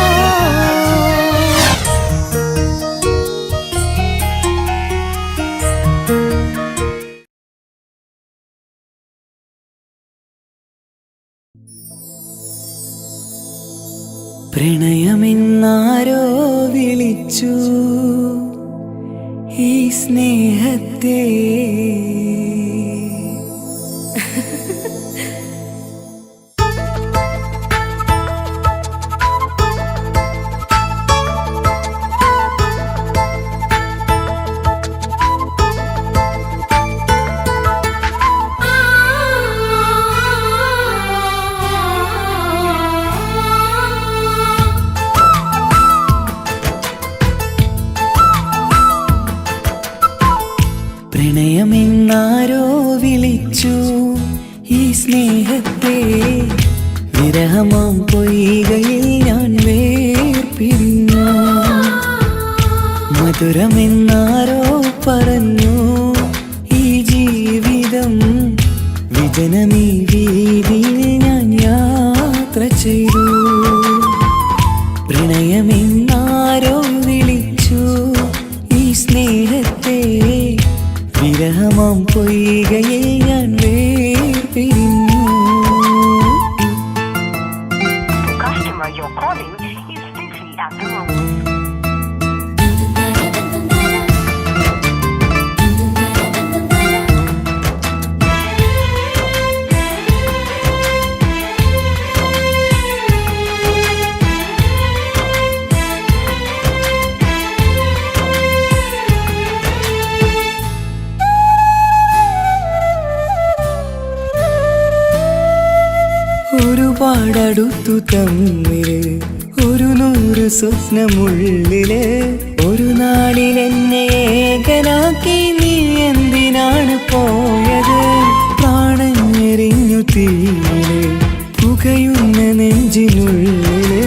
പ്രണയമെന്നാരോ വിളിച്ചു ഈ സ്നേഹത്തെ. പ്രണയമെന്നാരോ വിളിച്ചു ഈ സ്നേഹത്തെ. വിരഹമാം പൊയ്കയിൽ ഞാൻ വേർപിരിഞ്ഞു. മധുരമെന്നാരോ പറഞ്ഞു ഈ ജീവിതം. വിജനമീ വീതിയിൽ ഞാൻ യാത്ര ചെയ്തു. പ്രണയമെന്നാരോ വിളിച്ചു ഈ സ്നേഹത്തെ. വിരഹമാം പൊയ്കയിൽ ഞാൻ വേർപിരിഞ്ഞു. ഒരുപാടടുത്തു തമ്മില് 100 സ്വപ്നമുള്ളില്. ഒരു നാളിൽ എന്നെ ഏകനാക്കി നീ എന്തിനാണ് പോയത്. പ്രാണഞ്ഞെറിഞ്ഞു തീയില് പുകയുന്ന നെഞ്ചിനുള്ളില്.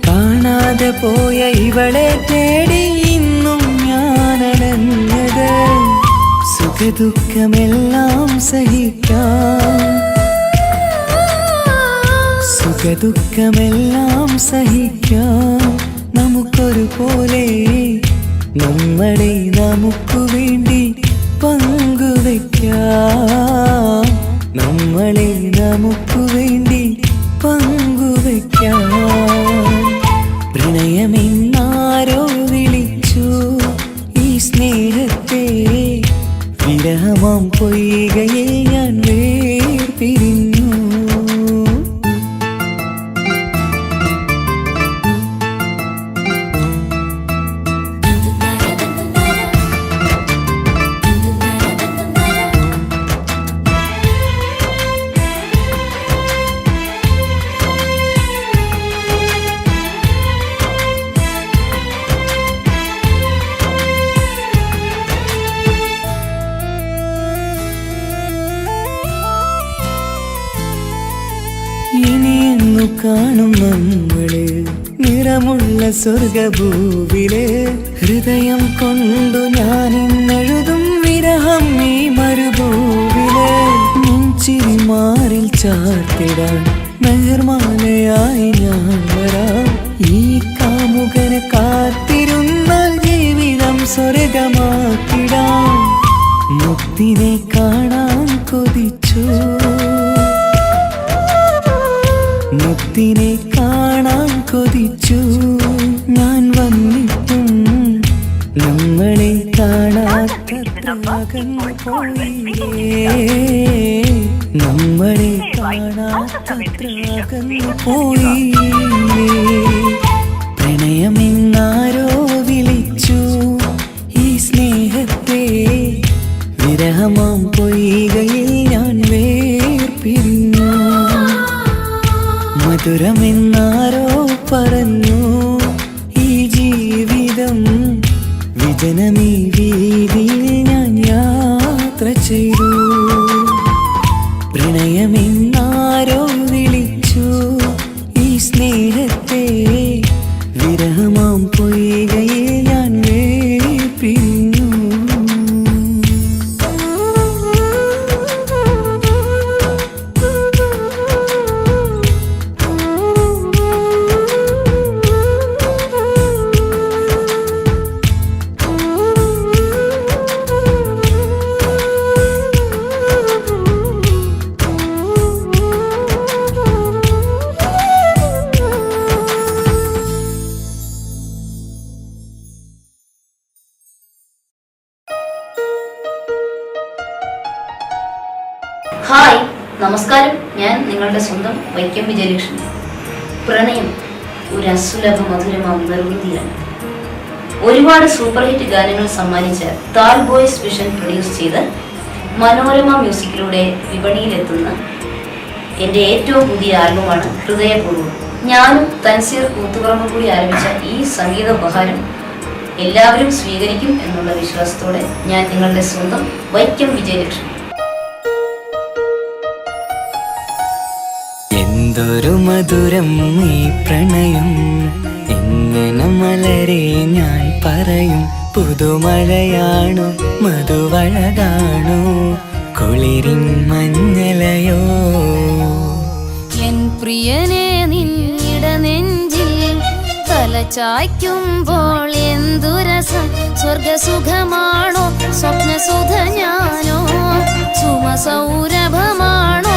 കാണാതെ പോയ ഇവളെ തേടി ഇന്നും ഞാനടഞ്ഞത്. സുഖദുഃഖമെല്ലാം സഹിക്കാം, സുഖദുഃഖമെല്ലാം സഹിക്കാം നമുക്കൊരുപോലെ. നമ്മളെ നമുക്കു വേണ്ടി പങ്കുവയ്ക്കാം. നമ്മളെ നമുക്കു വേണ്ടി പങ്കുവയ്ക്കാം. പ്രണയമെന്നാരോ വിളിച്ചു ഈ സ്നേഹത്തെ. വിരഹമാം പൊയ്കയിൽ ഞാൻ വേർപിരിഞ്ഞു. ഇനിയെന്നു കാണും നമ്മള് നിറമുള്ള സ്വർഗഭൂവില്. ഹൃദയം കൊണ്ടു ഞാനിന്നെഴുതും വിരഹം ഈ മരുഭൂവില്. നെഞ്ചിരി മാറിൽ ചാർത്തിടാൻ മെഹർമാലയായി ഞാൻ വരാം. ഈ കാമുകനെ കാത്തിരുന്നാൽ ജീവിതം സ്വർഗമാക്കിടാം. മുത്തിനെ കാണാൻ കൊതിച്ചു, മുത്തിനെ കാണാൻ കൊതിച്ചു. ഞാൻ വന്നിട്ടും നമ്മളെ കാണാത്തത്ര അകന്നു പോയില്ലേ. നമ്മളെ കാണാത്തത്ര അകന്നു പോയില്ലേ. പ്രണയമെന്നാരോ വിളിച്ചു ഈ സ്നേഹത്തെ. വിരഹമാം പൊയ്കയിൽ ഞാൻ വേർപിരിഞ്ഞു. മധുരമെന്നാരോ പറഞ്ഞു ഈ ജീവിതം. വിജനമീ വീതിയിൽ ഞാൻ യാത്ര ചെയ്തു. പ്രണയമെന്നാരോ വിളിച്ചു ഈ സ്നേഹത്തെ, വിരഹമാം പൊയ്കയിൽ ഞാൻ വേർപിരിഞ്ഞു. ഹായ്, നമസ്കാരം. ഞാൻ നിങ്ങളുടെ സ്വന്തം വൈക്കം വിജയലക്ഷ്മി. പ്രണയം ഒരു അസുലഭ മധുരമാം നിർവൃതിയാണ്. ഒരുപാട് സൂപ്പർ ഹിറ്റ് ഗാനങ്ങൾ സമ്മാനിച്ച താൽ ബോയ്സ് വിഷൻ പ്രൊഡ്യൂസ് ചെയ്ത് മനോരമ മ്യൂസിക്കിലൂടെ വിപണിയിലെത്തുന്ന എൻ്റെ ഏറ്റവും പുതിയ ആൽബമാണ് ഹൃദയപൂർവ്വം. ഞാനും തൻസീർ കൂത്തുപറമ്പും കൂടി ആരംഭിച്ച ഈ സംഗീത ഉപഹാരം എല്ലാവരും സ്വീകരിക്കും എന്നുള്ള വിശ്വാസത്തോടെ ഞാൻ നിങ്ങളുടെ സ്വന്തം വൈക്കം വിജയലക്ഷ്മി. എന്തൊരു മധുരം ഈ പ്രണയം, എങ്ങനെ മലരെ ഞാൻ പറയും. പുതുമഴയാണോ മധുവഴകാണോ കുളിരിൻ മഞ്ഞലയോ. എൻ പ്രിയനെ നിന്നിട നെഞ്ചിൽ തലചായ്ക്കുമ്പോൾ എന്തു രസം. സ്വർഗസുഖമാണോ സ്വപ്നസുധ ഞാനോ സുമസൗരഭമാണോ.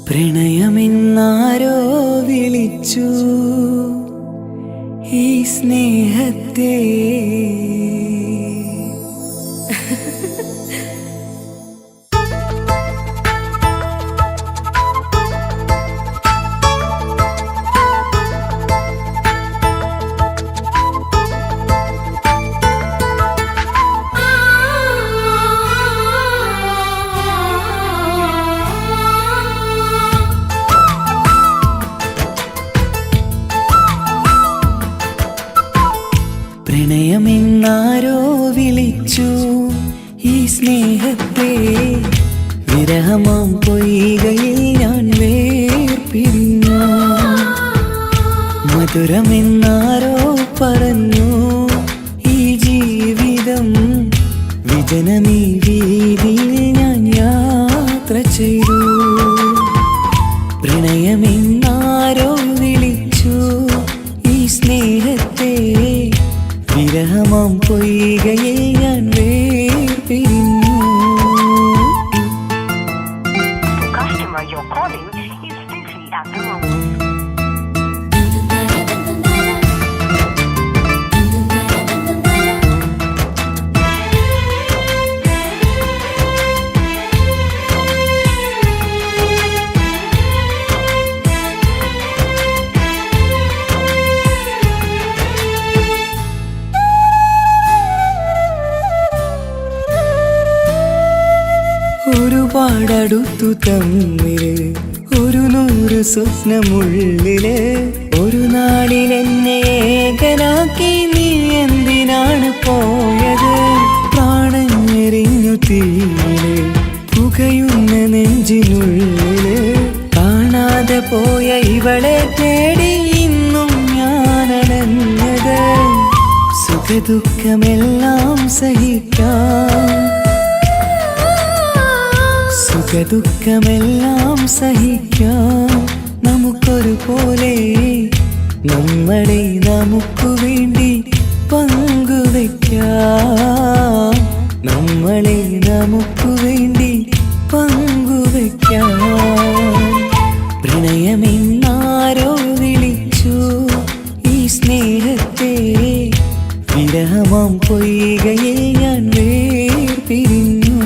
പ്രണയമെന്നാരോ വിളിച്ചു ഈ സ്നേഹത്തെ. പ്രണയമെന്നാരോ വിളിച്ചു ഈ സ്നേഹത്തെ, വിരഹമാം പൊയ്കയിൽ ഞാൻ വേർപിരിഞ്ഞു. മധുരമെന്നാരോ പറഞ്ഞു ഈ ജീവിതം, വിജനമീ വീതിയിൽ ഞാൻ യാത്ര ചെയ്തു. പ്രണയമെന്നാരോ വിളിച്ചു ഈ സ്നേഹത്തെ, വിരഹമാം പൊയ്കയിൽ ഞാൻ വേർപിരിഞ്ഞു. ഒരുപാടടുത്തു തമ്മില് ഒരു 100 സ്വപ്നമുള്ളില്. ഒരു നാളിൽ എന്നെ ഏകനാക്കി നീ എന്തിനാണ് പോയത്. പ്രാണഞ്ഞെറിഞ്ഞു തീയില് പുകയുന്ന നെഞ്ചിനുള്ളില്. കാണാതെ പോയ ഇവളെ തേടി ഇന്നും ഞാനലഞ്ഞത്. സുഖദുഃഖമെല്ലാം സഹിക്കാം, സുഖദുഃഖമെല്ലാം സഹിക്കാം നമുക്കൊരുപോലെ. നമ്മളെ നമുക്കു വേണ്ടി പങ്കുവയ്ക്കാം, നമ്മളെ നമുക്കു വേണ്ടി പങ്കുവയ്ക്കാം. പ്രണയമെന്നാരോ വിളിച്ചു ഈ സ്നേഹത്തെ, വിരഹമാം പൊയ്കയിൽ ഞാൻ വേർപിരിഞ്ഞു.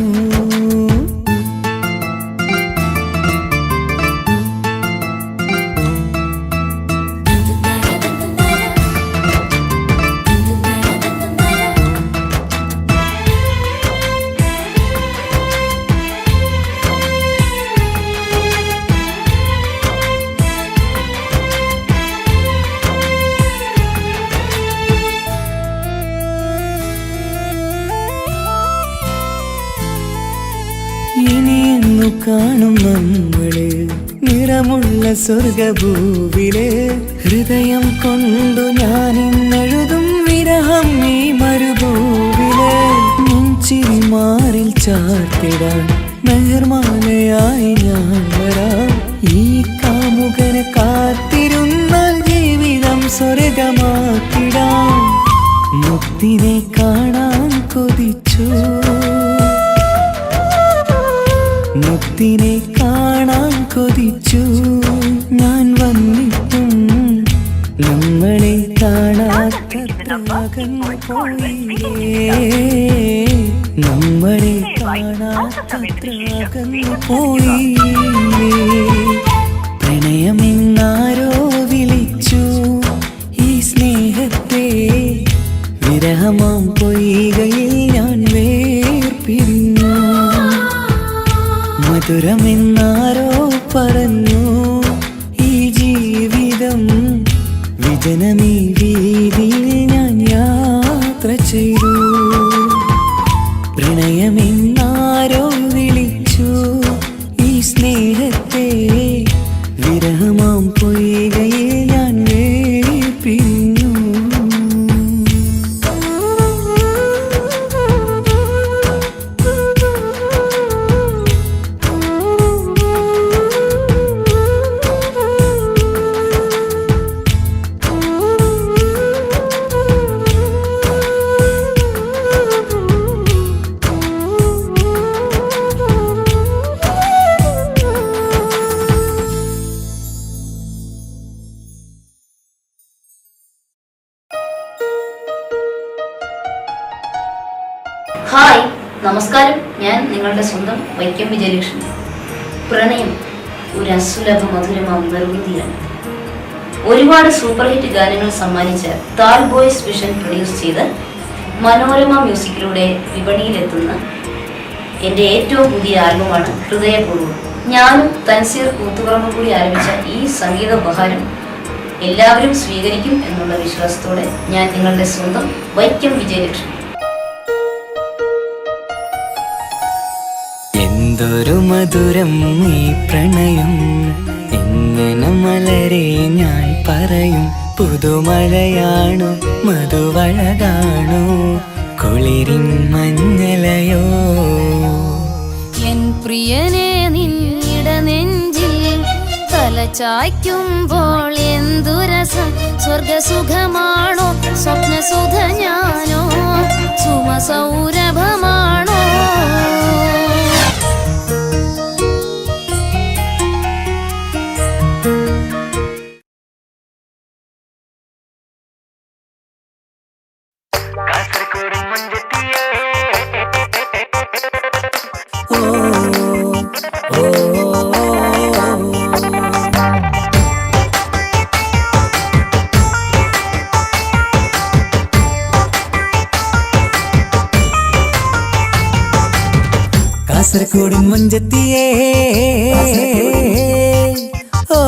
കാണും നമ്മള് നിറമുള്ള സ്വർഗഭൂവില് ഹൃദയം കൊണ്ടു ഞാൻ ഇന്നെഴുതും വിരഹം ഈ മരുഭൂവില് നെഞ്ചിരി മാറിൽ ചാർത്തിടാൻ മെഹർമാലയായി ഞാൻ വരാം ഈ കാമുകനെ കാത്തിരുന്നാൽ ജീവിതം സ്വർഗമാക്കിടാം മുക്തിനെ കാണാൻ കൊതിച്ചു മുക്തിനെ കാണാൻ കൊതിച്ചു ഞാൻ വന്നിട്ടും നമ്മളെ കാണാത്തത്ര അകന്നു പോയില്ലേ നമ്മളെ കാണാത്തത്ര അകന്നു പോയില്ലേ പ്രണയമെന്നാരോ വിളിച്ചു ഈ സ്നേഹത്തെ വിരഹമാം പൊയ്കയിൽ ഞാൻ വേർപിരിഞ്ഞു മധുരമെന്നാരോ പറഞ്ഞു ഈ ജീവിതം വിജനമീ വീതിയിൽ ഞാൻ യാത്ര ചെയ്തു പ്രണയമെന്നാരോ വിളിച്ചു ഈ സ്നേഹത്തെ വിരഹമാം പൊയ്കയിൽ ഞാൻ വേർപിരിഞ്ഞു ഹായ് നമസ്കാരം, ഞാൻ നിങ്ങളുടെ സ്വന്തം വൈക്കം വിജയലക്ഷ്മി. പ്രണയം ഒരു അസുലഭ മധുരമാം നിർവൃതിയാണ്. ഒരുപാട് സൂപ്പർ ഹിറ്റ് ഗാനങ്ങൾ സമ്മാനിച്ച താൽ ബോയ്സ് വിഷൻ പ്രൊഡ്യൂസ് ചെയ്ത് മനോരമ മ്യൂസിക്കിലൂടെ വിപണിയിലെത്തുന്ന എൻ്റെ ഏറ്റവും പുതിയ ആൽബമാണ് ഹൃദയപൂർവ്വം. ഞാനും തൻസീർ കൂത്തുപറമ്പ് കൂടി ആരംഭിച്ച ഈ സംഗീത ഉപഹാരം എല്ലാവരും സ്വീകരിക്കും എന്നുള്ള വിശ്വാസത്തോടെ ഞാൻ നിങ്ങളുടെ സ്വന്തം വൈക്കം വിജയലക്ഷ്മി. എന്തൊരു മധുരം ഈ പ്രണയം എങ്ങനെ മലരെ ഞാൻ പറയും പുതുമഴയാണോ മധുവഴകാണോ കുളിരിൻ മഞ്ഞലയോ എൻ പ്രിയനെ നിന്നിട നെഞ്ചിൽ തലചായ്ക്കുമ്പോൾ എന്തു രസം സ്വർഗസുഖമാണോ സ്വപ്നസുധ ഞാനോ സുമസൗരഭമാണോ കാസർഗോഡിൻ മുഞ്ചത്തിയേ ഓ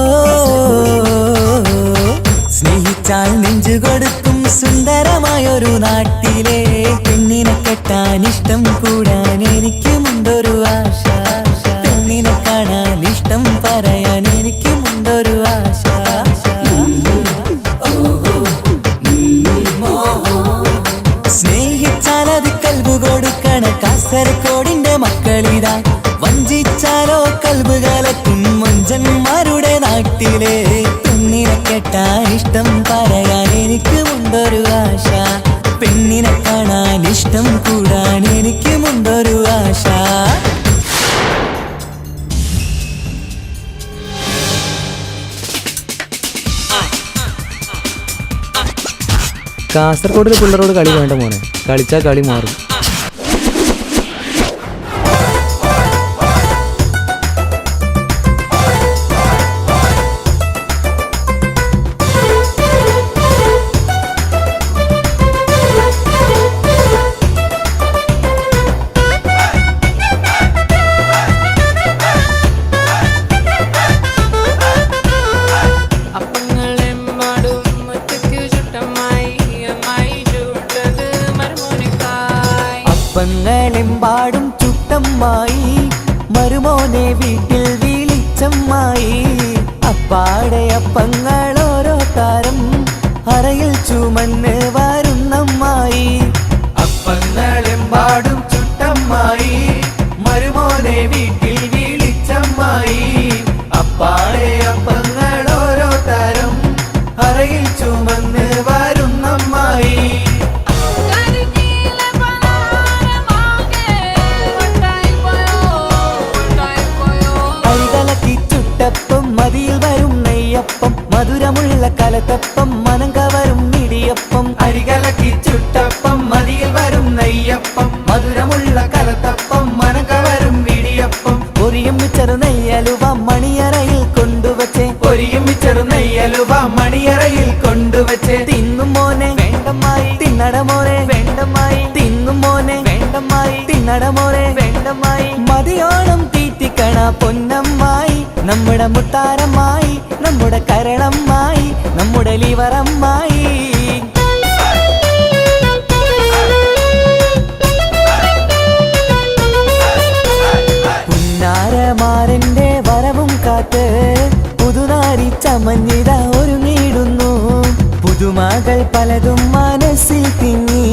സ്നേഹിച്ചാൽ നെഞ്ചു കൊടുക്കും സുന്ദരമായൊരു നാട്ടിലെ പെണ്ണിനെ കെട്ടാൻ ഇഷ്ടം കൂടാൻ എനിക്കുമുണ്ടൊരു ആശ പെണ്ണിനെ കാണാൻ ഇഷ്ടം പറയാൻ എനിക്കുമുണ്ടൊരു ആശ സ്നേഹിച്ചാൽ അത് കൽബ് കൊടുക്കണ കാസർഗോഡിന്റെ മക്കളിതാ വഞ്ചിച്ചാലോ കൽബ് കലക്കും മുഞ്ചന്മാരുടെ നാട്ടിലെ പെണ്ണിനെ കെട്ടാൻ ഇഷ്ടം പറയാൻ എനിക്കുമുണ്ടൊരു ആശ പെണ്ണിനെ കാണാൻ ഇഷ്ടം കൂടാൻ എനിക്കുമുണ്ടൊരു ആശ കാസർഗോഡിലെ പിള്ളേരോട് കളി വേണ്ട മോനെ, കളിച്ചാൽ കളി മാറും. അപ്പങ്ങളെമ്പാടും ചുട്ടമ്മായി മരുമോൻ മരുമോനെ വീട്ടിൽ വിളിച്ചമ്മായി. അപ്പാടെ അപ്പങ്ങൾ ഓരോ താരം അറയിൽ ചുമന്ന് വരുന്നമ്മായി. അപ്പങ്ങളെമ്പാടും ചുട്ടമ്മായി. മരുമോനെ വീട്ടിൽ വിളിച്ചമ്മായി. അപ്പാടെ അപ്പങ്ങൾ ഓരോ താരം അറയിൽ ചുമന്ന് വരുന്നമ്മായി. അരികലക്കി ചുട്ടപ്പം മതിയിൽ വരും നെയ്യപ്പം മധുരമുള്ള കലത്തപ്പം മനം കവരും ഇടിയപ്പം. അരികലക്കി ചുട്ടപ്പം മതിയിൽ വരും നെയ്യപ്പം മധുരമുള്ള കലത്തപ്പം മനം കവരും ഇടിയപ്പം. പൊരിയും മിച്ചറ് നെയ്യലുവ മണിയറയിൽ കൊണ്ടുവച്ചേ. പൊരിയും മിച്ചറ് നെയ്യലുവ മണിയറയിൽ കൊണ്ടുവച്ചേ. തിന്നും മോനെ വേണ്ടമായി തിന്നടമോനെ വേണ്ടമായി. തിന്നും മോനെ വേണ്ടമായി തിന്നടമോനെ വേണ്ടമായി. മതിയോണം തീറ്റിക്കണ പൊന്നമ്മായി. നമ്മുടെ മുത്താരമ്മായി. നമ്മുടെ കരളമ്മായി. നമ്മുടെ ലിവറമ്മായി. പുന്നാരമാരന്റെ വരവും കാത്ത് പുതുനാരി ചമഞ്ഞിത ഒരുങ്ങിടുന്നു. പുതുമകൾ പലതും മനസ്സിൽ തിങ്ങി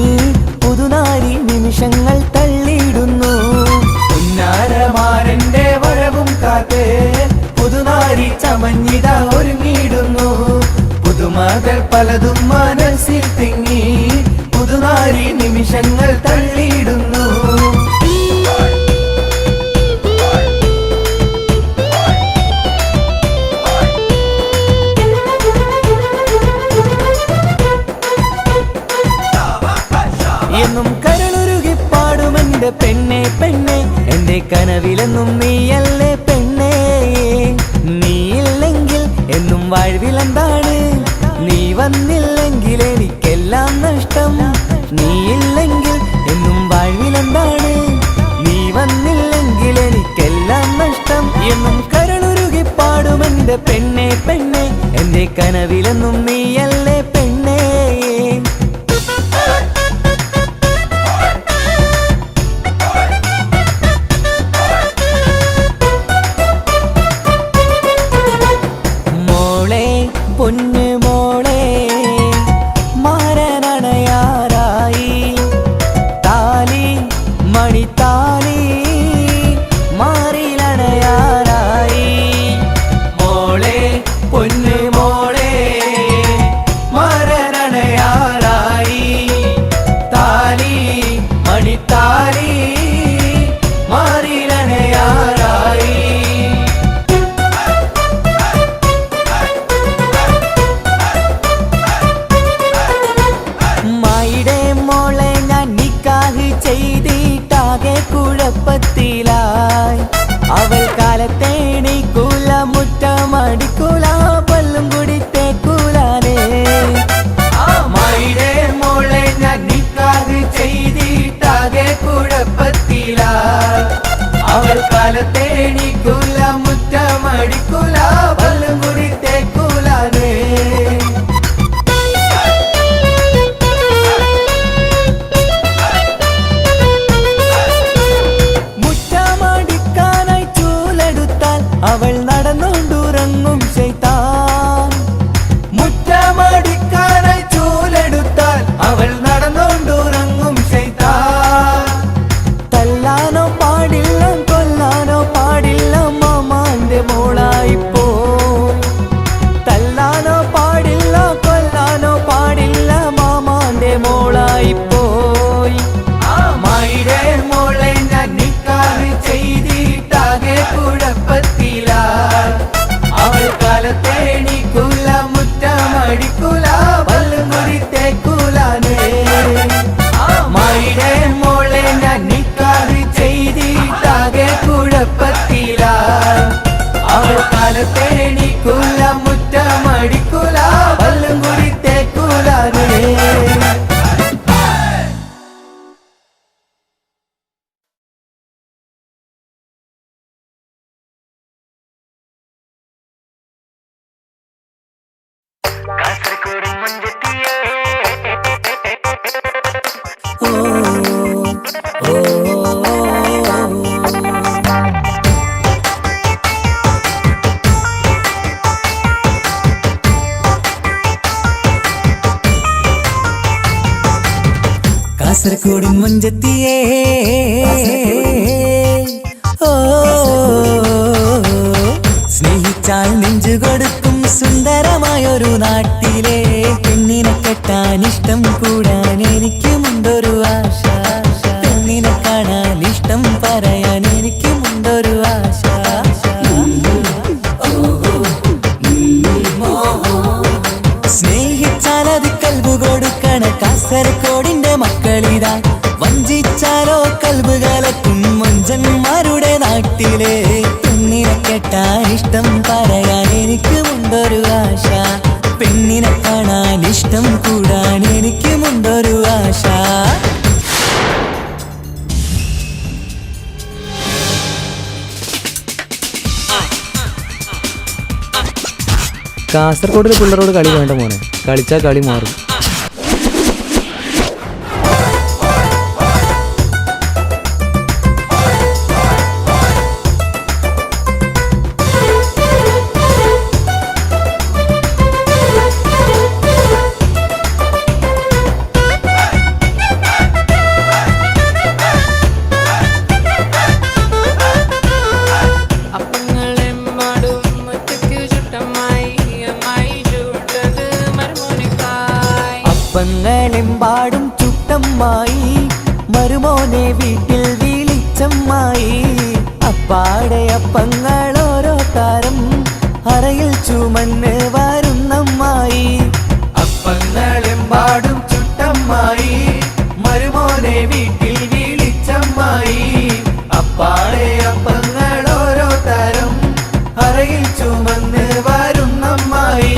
പുതുനാരി നിമിഷങ്ങൾ തള്ളിയിടുന്നു. പുന്നാരമാരന്റെ വരവും കാത്ത് പുതുനാരി ചമഞ്ഞിത ഒരുങ്ങിടുന്നു. പുതുമകൾ പലതും മനസ്സിൽ തിങ്ങി പുതുനാരി നിമിഷങ്ങൾ തള്ളിയിടുന്നു. എന്നും കരളുരുകി പാടുമെന്റെ പെണ്ണെ പെണ്ണെ എന്റെ കനവിലെന്നും നീയല്ലേ പെണ്ണേ. നീയില്ലെങ്കിൽ എന്നും വാഴ്വിലെന്താണ്. നീ വന്നില്ലെങ്കിൽ എനിക്കെല്ലാം നഷ്ടം. നീയില്ലെങ്കിൽ എന്നും വാഴ്വിലെന്താണ്. നീ വന്നില്ലെങ്കിൽ എനിക്കെല്ലാം നഷ്ടം. എന്നും കരളുരുകി പാടുമെന്റെ പെണ്ണെ പെണ്ണെ എന്റെ കനവിലെന്നും നീയല്ലേ പെണ്ണേ. പൊന്നു മോളെ മാരനണയാറായി. താലി മണിത്താലി മാറിലണയാറായി. മോളെ പൊന്നു മോളെ മാരനണയാറായി. താലി മണിത്താലി മാറിലണയാറായി. മോളെ ഞാൻ നിക്കാഹ് ചെയ്തിട്ടാകെ കുഴപ്പത്തിലായി. അവൾ കാലത്തേണിക്കൂല മുറ്റമടിക്കൂല പല്ലും കുടിത്തേക്കൂലാനേ. മോളെ ഞാൻ നിക്കാഹ് ചെയ്തിട്ടാകെ കുഴപ്പത്തിലായി. അവൾ കാലത്തേണിക്കൂല മുറ്റമടിക്കൂല പല്ലും കുടിത്തേക്കൂലാനേ. അവൾ നടന്നുകൊണ്ടുറങ്ങും ശൈത്താൻ. മുറ്റമടിക്കാനായി ചൂലെടുത്താൽ അവൾ നടന്നുകൊണ്ടുറങ്ങും ശൈത്താൻ. തല്ലാനോ പാടില്ല കൊല്ലാനോ പാടില്ല മാമാന്റെ മോളായിപ്പോ. തല്ലാനോ പാടില്ല കൊല്ലാനോ പാടില്ല മാമാന്റെ മോളായിപ്പോയി. മായിടെ മോളെ ഞാൻ നിക്കാഹ് ചെയ്തിട്ടാകെ കുഴപ്പത്തിലായി. അവൾ കാലത്തേണിക്കൂല മുറ്റമടിക്കൂല പല്ലും കുടിത്തേക്കൂലാനേ. മായിടെ മോളെ ഞാൻ നിക്കാഹ് ചെയ്തിട്ടാകെ കുഴപ്പത്തിലായി. അവൾ കാലത്തേണിക്കൂല മുറ്റമടിക്കൂല പല്ലും കുടിത്തേക്കൂലാനേ. കാസർഗോഡിൻ മുഞ്ചത്തിയേ ഓ സ്നേഹിച്ചാൽ നെഞ്ചു കൊടുക്കും സുന്ദരമായൊരു നാട്ടിലെ പെണ്ണിനെ കെട്ടാൻ ഇഷ്ടം കൂടാൻ എനിക്കുമുണ്ടൊരു ആശ പെണ്ണിനെ കാണാൻ ഇഷ്ടം പറയാൻ എനിക്കുമുണ്ടൊരു ആശ സ്നേഹിച്ചാൽ അത് കൽബ് കൊടുക്കണ കാസർഗോഡിന്റെ മക്കളിതാ വഞ്ചിച്ചാലോ കൽബ് കലക്കും മൊഞ്ചന്മാരുടെ നാട്ടിലെ പെണ്ണിനെ കെട്ടാൻ ഇഷ്ടം പറയാൻ എനിക്കുമുണ്ടൊരു ആശ പെണ്ണിനെ കാണാൻ ഇഷ്ടം കൂടാൻ എനിക്കുമുണ്ടൊരു ആശ കാസർഗോഡിലെ പിള്ളേരോട് കളി വേണ്ട മോനെ, കളിച്ചാൽ കളി മാറും. അപ്പങ്ങളെമ്പാടും ചുട്ടമ്മായി മരുമോനെ വീട്ടിൽ വിളിച്ചമ്മായി അപ്പാടെ അപ്പങ്ങൾ ഓരോ താരം അറയിൽ ചുമന്ന് വരുന്നമ്മായി അപ്പങ്ങളെമ്പാടും ചുട്ടമ്മായി മരുമോനെ വീട്ടിൽ വിളിച്ചമ്മായി അപ്പാടെ അപ്പങ്ങൾ ഓരോ താരം അറയിൽ ചുമന്ന് വരുന്നമ്മായി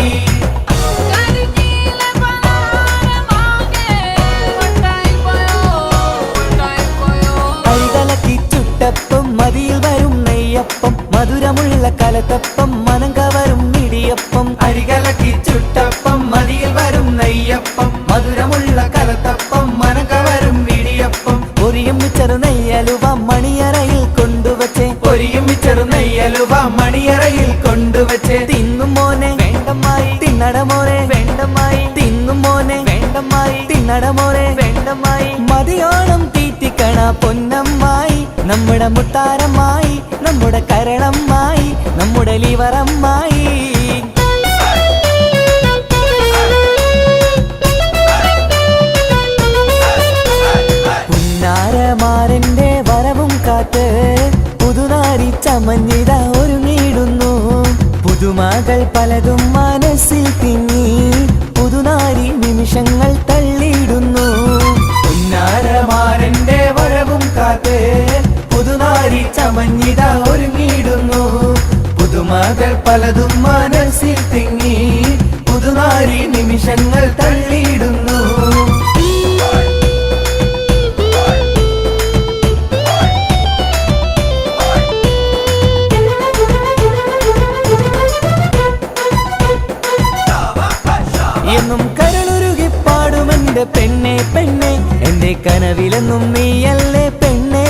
ചുട്ടപ്പം മതിയിൽ വരും നെയ്യപ്പം മധുരമുള്ള കലത്തപ്പം മനം കവരും ഇടിയപ്പം അരികലക്കി ചുട്ടപ്പം മതിയിൽ വരും നെയ്യപ്പം മധുരമുള്ള കലത്തപ്പം മനം കവരും ഇടിയപ്പം പൊരിയും ചെറു നെയ്യലുവ മണിയറയിൽ കൊണ്ടുവച്ചേ പൊരിയും ചെറു നെയ്യലുവ മണിയറയിൽ കൊണ്ടുവച്ചേ തിന്നും മോനെ വേണ്ടമായി തിന്നടമോനെ വേണ്ടമായി തിന്നും മോനെ വേണ്ടമായി തിന്നടമോനെ വേണ്ടമായി മതിയോണം തീറ്റിക്കണ പൊന്നമ്മായി നമ്മുടെ മുത്താരമ്മായി നമ്മുടെ കരളമ്മായി നമ്മുടെ ലിവറമ്മായി പുന്നാരമാരന്റെ വരവും കാത്ത് പുതുനാരി ചമഞ്ഞിത ഒരുങ്ങിടുന്നു പുതുമകൾ പലതും മനസ്സിൽ തിങ്ങി പുതുനാരി നിമിഷങ്ങൾ തള്ളിയിടുന്നു പുന്നാരമാരന്റെ വരവും കാത്ത് പുതുനാരി ചമഞ്ഞിത ഒരുങ്ങിടുന്നു പുതുമകൾ പലതും മനസ്സിൽ തിങ്ങി പുതുനാരി നിമിഷങ്ങൾ തള്ളിയിടുന്നു എന്നും കരളുരുകി പാടുമെന്റെ പെണ്ണെ പെണ്ണെ എന്റെ കനവിലെന്നും നീയല്ലേ പെണ്ണേ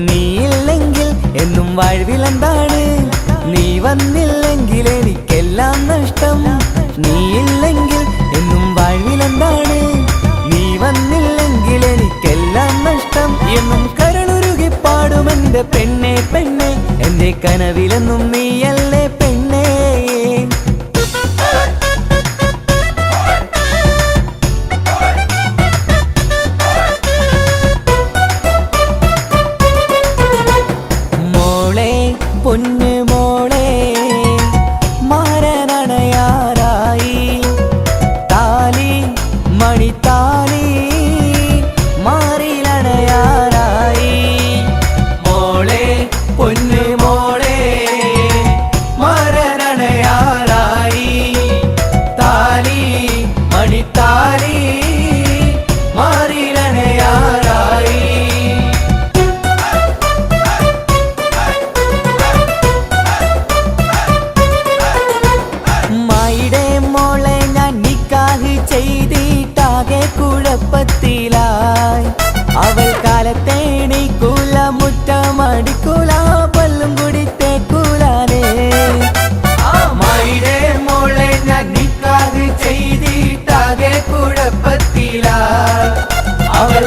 നീയില്ലെങ്കിൽ എന്നും വാഴ്വിലെന്താണ് നീ വന്നില്ലെങ്കിൽ എനിക്കെല്ലാം നഷ്ടം നീയില്ലെങ്കിൽ എന്നും വാഴ്വിലെന്താണ് നീ വന്നില്ലെങ്കിൽ എനിക്കെല്ലാം നഷ്ടം എന്നും കരളുരുകി പാടുമെന്റെ പെണ്ണെ പെണ്ണെ എന്റെ കനവിലെന്നും നീയല്ലേ പെണ്ണേ പൊന്നു മോളെ മാരനണയാറായി താലി മണിത്താലി മാറിലണയാറായി മോളെ പൊന്നു മോളെ മാരനണയാറായി താലി മണിത്താലി മാറിലണയാറായി ചെയ്തിട്ടാകെ കുഴപ്പത്തിലായി അവൾ കാലത്തേണിക്കൂല മുറ്റമടിക്കൂല പല്ലും കുടിത്തേക്കൂലാനേ അമ്മയുടെ മോളെ ഞാൻ നിക്കാഹ് ചെയ്തിട്ടാകെ കുഴപ്പത്തിലായി അവൾ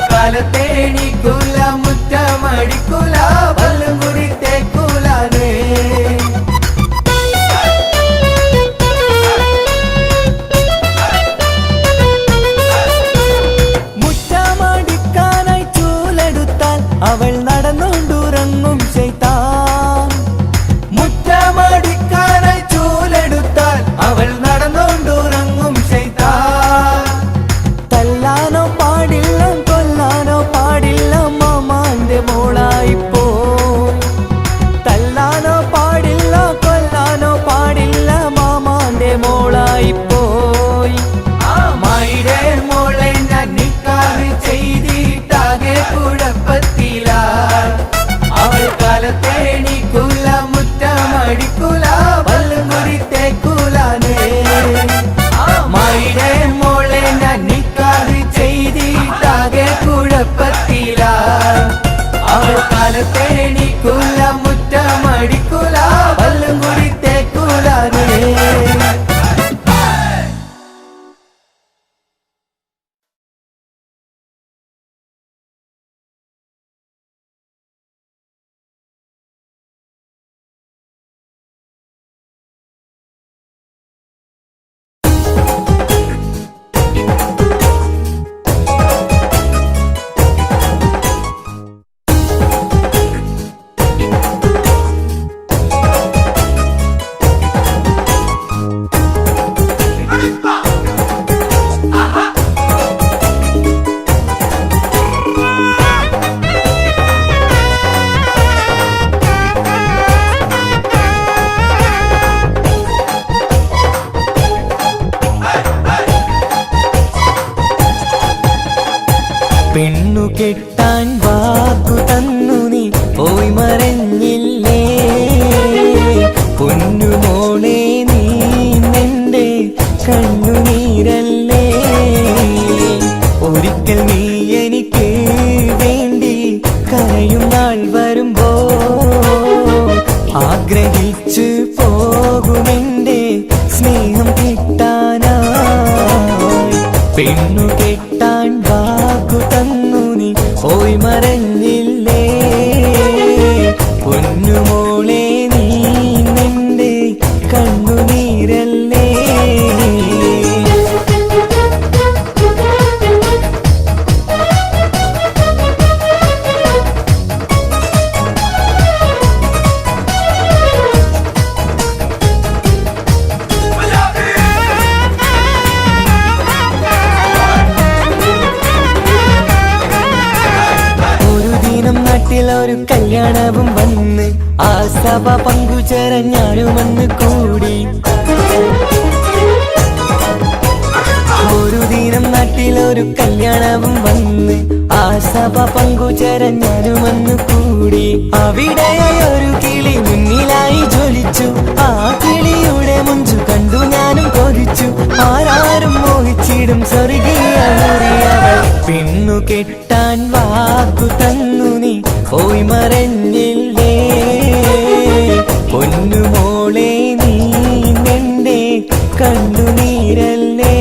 പെണ്ണു കെട്ടാൻ വാക്കു തന്നു നീ പോയി മറഞ്ഞില്ലേ പൊന്നുമോളെ നീ നിന്റെ കണ്ണുനീരല്ലേ ഒരിക്കൽ നീ എനിക്ക് വേണ്ടി കരയും നാൾ വരുമ്പോ ആഗ്രഹിച്ചു പോകുമെന്റെ സ്നേഹം കിട്ടാനായി പെണ്ണു കെട്ടാൻ വാക്കു തന്നു നീ പോയി മറഞ്ഞില്ലേ പൊന്നുമോളെ നീ നിന്റെ കണ്ണുനീരല്ലേ ഒരു കല്യാണവും വന്ന് ആ സഭ പങ്കുചേരാൻ ഞാനുമെന്ന് കൂടി ഒരു ദിനം നാട്ടിലൊരു കല്യാണവും വന്ന് ആ സഭ പങ്കുചേരാൻ ഞാനുമെന്ന് കൂടി അവിടെ ഒരു കിളി മുന്നിലായി ജ്വലിച്ചു ആ കിളിയുടെ മുഞ്ചു കണ്ടു ഞാനും കൊതിച്ചു ആരാരും മോഹിച്ചിടും സ്വർഗീയ മുറിയവൾ പെണ്ണു കെട്ടാൻ വാക്കു തന്നു നീ പോയി മറഞ്ഞില്ലേ പൊന്നുമോളെ നീ നിന്റെ കണ്ണുനീരല്ലേ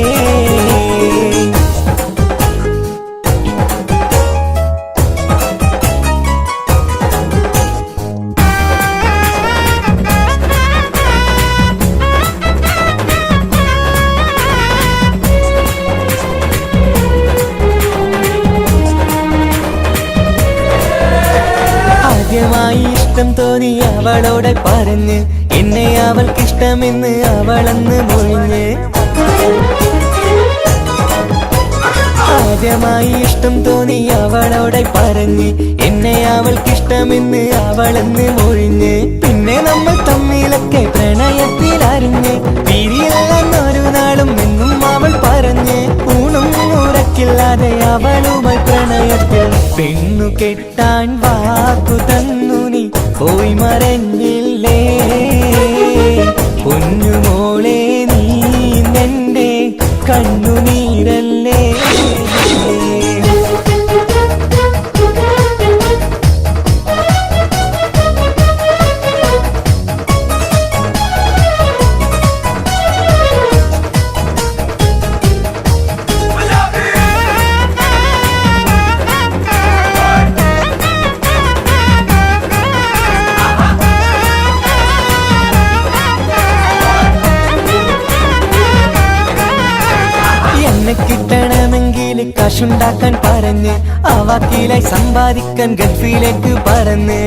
ആദ്യമായി ഇഷ്ടം തോന്നി അവളോട് പറഞ്ഞ് എന്നെ അവൾക്കിഷ്ടമെന്ന് അവളെന്ന് മൊഴിഞ്ഞ് ആദ്യമായി ഇഷ്ടം തോന്നി അവളോട് പറഞ്ഞ് എന്നെ അവൾക്കിഷ്ടമെന്ന് അവളെന്ന് മൊഴിഞ്ഞ് പിന്നെ നമ്മൾ തമ്മിലൊക്കെ പ്രണയത്തിലറിഞ്ഞ് പിരിയില്ലെന്നൊരു നാളും എന്നും അവൾ പറഞ്ഞ് ഊണും ഉറക്കില്ലാതെ അവളുമായി പ്രണയത്തിൽ പെണ്ണു കെട്ടാൻ വാക്കു തന്നു നീ പോയി മറഞ്ഞില്ലേ പൊന്നുമോളെ നീ നിന്റെ കണ്ണുനീരല്ലേ കിട്ടണമെങ്കിൽ കാശുണ്ടാക്കാൻ പറഞ്ഞ് ആ വക്കീലായി സമ്പാദിക്കാൻ ഗൾഫിലേക്ക് പറന്ന്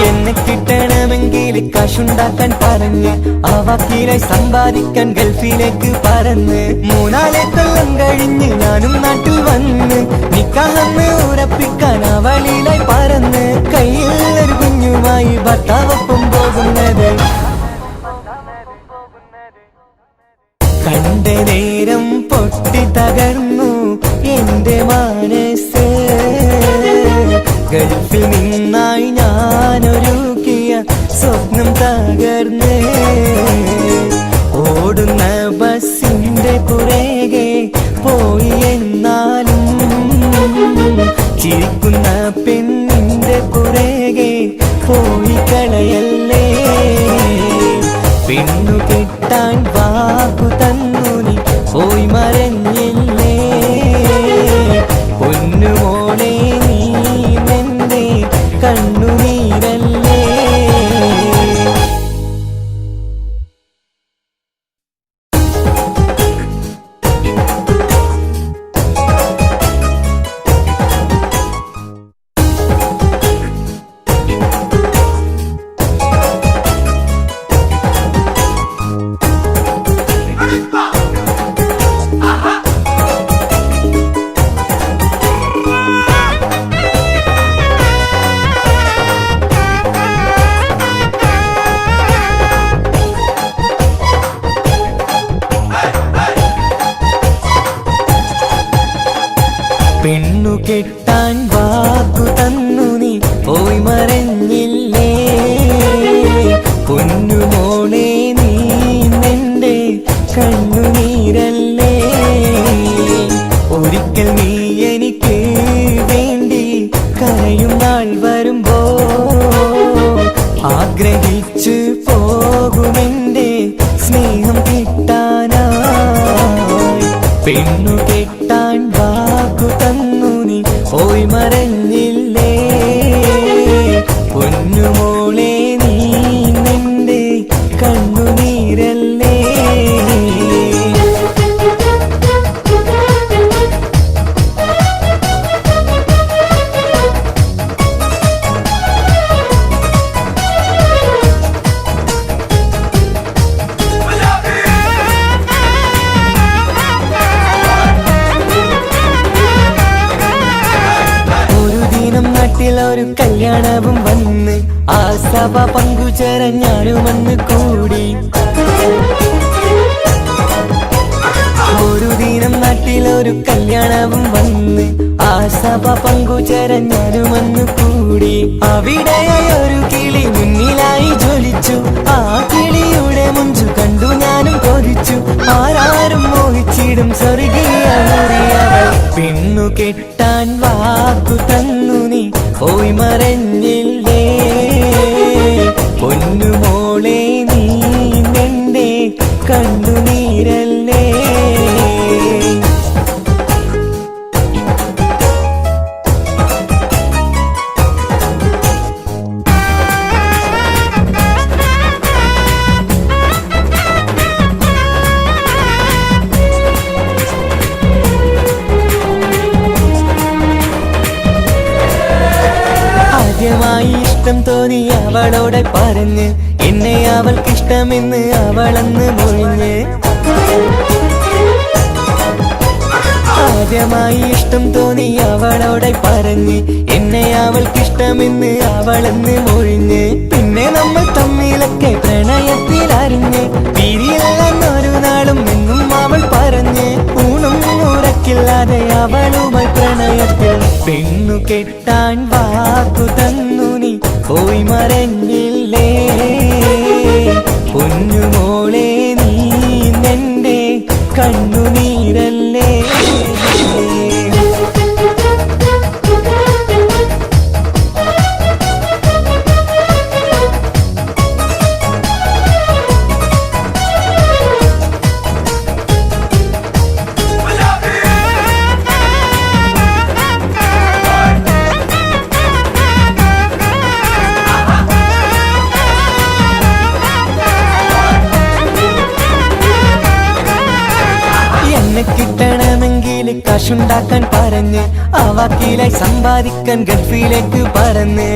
എന്നെ കിട്ടണമെങ്കിൽ കാശുണ്ടാക്കാൻ പറഞ്ഞ് ആ വക്കീലായി സമ്പാദിക്കാൻ ഗൾഫിലേക്ക് പറന്ന് 3-4 കൊല്ലം കഴിഞ്ഞ് ഞാനും നാട്ടിൽ വന്ന് നിക്കാഹെന്ന് ഉറപ്പിക്കാൻ അവളിലായി പറന്ന് കയ്യിൽ ഒരു കുഞ്ഞുമായി ഭർത്താവൊപ്പം പോകുന്നത് കണ്ട നേരം പൊട്ടി തകർന്നു എന്റെ മനസ്സ് ഗൾഫിൽ നിന്നായി ഞാനൊരുക്കിയ സ്വപ്നം തകർന്ന് ഓടുന്ന ബസിന്റെ പുറകെ പോയി എന്നാലും ചിരിക്കുന്ന പെണ്ണിന്റെ പുറകെ പോയി കളയല്ലേ പെണ്ണു കെട്ടാൻ വാക്കു തന്നു നീ പോയി മറഞ്ഞില്ലേ പൊന്നുമോളെ നീ നിന്റെ കണ്ണുനീരല്ലേ പെണ്ണു കെട്ടാൻ വാക്കു തന്നു നീ പോയി മറഞ്ഞില്ലേ പൊന്നുമോളെ നീ നിന്റെ കണ്ണുനീരല്ലേ ഒരിക്കൽ നീ എനിക്ക് വേണ്ടി കരയും നാൾ വരുമ്പോ ആഗ്രഹിച്ചു പോകുമെന്റെ സ്നേഹം കിട്ടാനായി പെണ്ണു കെട്ടാൻ വാക്കു തന്നു നീ പോയി മറഞ്ഞില്ലേ പൊന്നുമോളെ നീ നിന്റെ കണ്ണുനീരല്ലേ ഒരു കല്യാണവും വന്ന് ആ സഭ പങ്കുചേരാൻ ഞാനും വന്ന് കൂടി ഒരു ദിനം നാട്ടിലൊരു കല്യാണവും വന്ന് ആ സഭ പങ്കുചേരാൻ ഞാനും വന്ന് കൂടി അവിടെയായി ഒരു കിളി മുന്നിലായി ജ്വലിച്ചു ആ കിളിയുടെ മുഞ്ചു കണ്ടു ഞാനും കൊതിച്ചു ആരാരും മോഹിച്ചിടും സ്വർഗീയ പെണ്ണു കെട്ടാൻ വാക്കു തന്നു നീ പോയി മറഞ്ഞില്ലേ പൊന്നുമോളെ നീ നിന്റെ കണ്ണുനീരല്ലേ ആദ്യമായി ഇഷ്ടം തോന്നി അവളോടെ പറഞ്ഞ് എന്നെ അവൾക്കിഷ്ടമെന്ന് അവളന്ന് മൊഴിഞ്ഞ് ആദ്യമായി ഇഷ്ടം തോന്നി അവളോടെ പറഞ്ഞ് എന്നെ അവൾക്കിഷ്ടമെന്ന് അവളന്ന് മൊഴിഞ്ഞ് പിന്നെ നമ്മൾ തമ്മിലൊക്കെ പ്രണയത്തിലറിഞ്ഞ് പിരിയില്ലെന്നൊരു നാളും എന്നും അവൾ പറഞ്ഞ് ഊണും ഉറക്കില്ലാതെ അവളുമായി പ്രണയത്തിൽ പെണ്ണു കെട്ടാൻ വാക്കു തന്നു നീ പോയി മറഞ്ഞില്ലേ പൊന്നുമോളെ നീ നിന്റെ കണ്ണുനീരല്ലേ കിട്ടണമെങ്കിൽ കാശുണ്ടാക്കാൻ പറഞ്ഞ് ആ വക്കീലായി സമ്പാദിക്കാൻ ഗൾഫിലേക്ക് പറന്ന്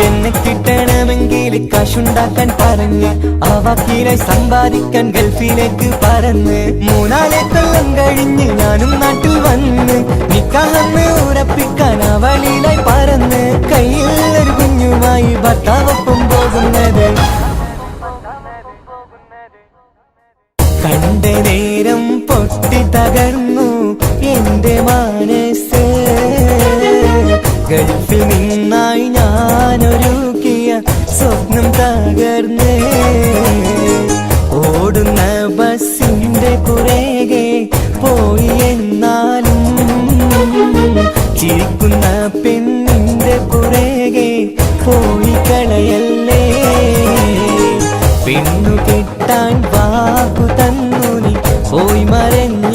എന്നെ കിട്ടണമെങ്കിൽ കാശുണ്ടാക്കാൻ പറഞ്ഞ് ആ വക്കീലായി സമ്പാദിക്കാൻ ഗൾഫിലേക്ക് പറന്ന് 3-4 കൊല്ലം കഴിഞ്ഞ് ഞാനും നാട്ടിൽ വന്ന് നിക്കാഹെന്ന് ഉറപ്പിക്കാൻ അവളിലായി പറന്ന് കയ്യിൽ ഒരു കുഞ്ഞുമായി ഭർത്താവൊപ്പം പോകുന്നത് കണ്ട നേരം പൊട്ടി തകർന്നു എന്റെ മനസ്സ് ഗൾഫിൽ നിന്നായി ഞാനൊരുക്കിയ സ്വപ്നം തകർന്ന് ഓടുന്ന ബസ്സിന്റെ പുറകെ പോയി എന്നാലും ചിരിക്കുന്ന പെണ്ണിന്റെ പുറകെ പോയി കളയല്ലേ പെണ്ണു കെട്ടാൻ വാക്കു തന്നു നീ പോയി മറഞ്ഞ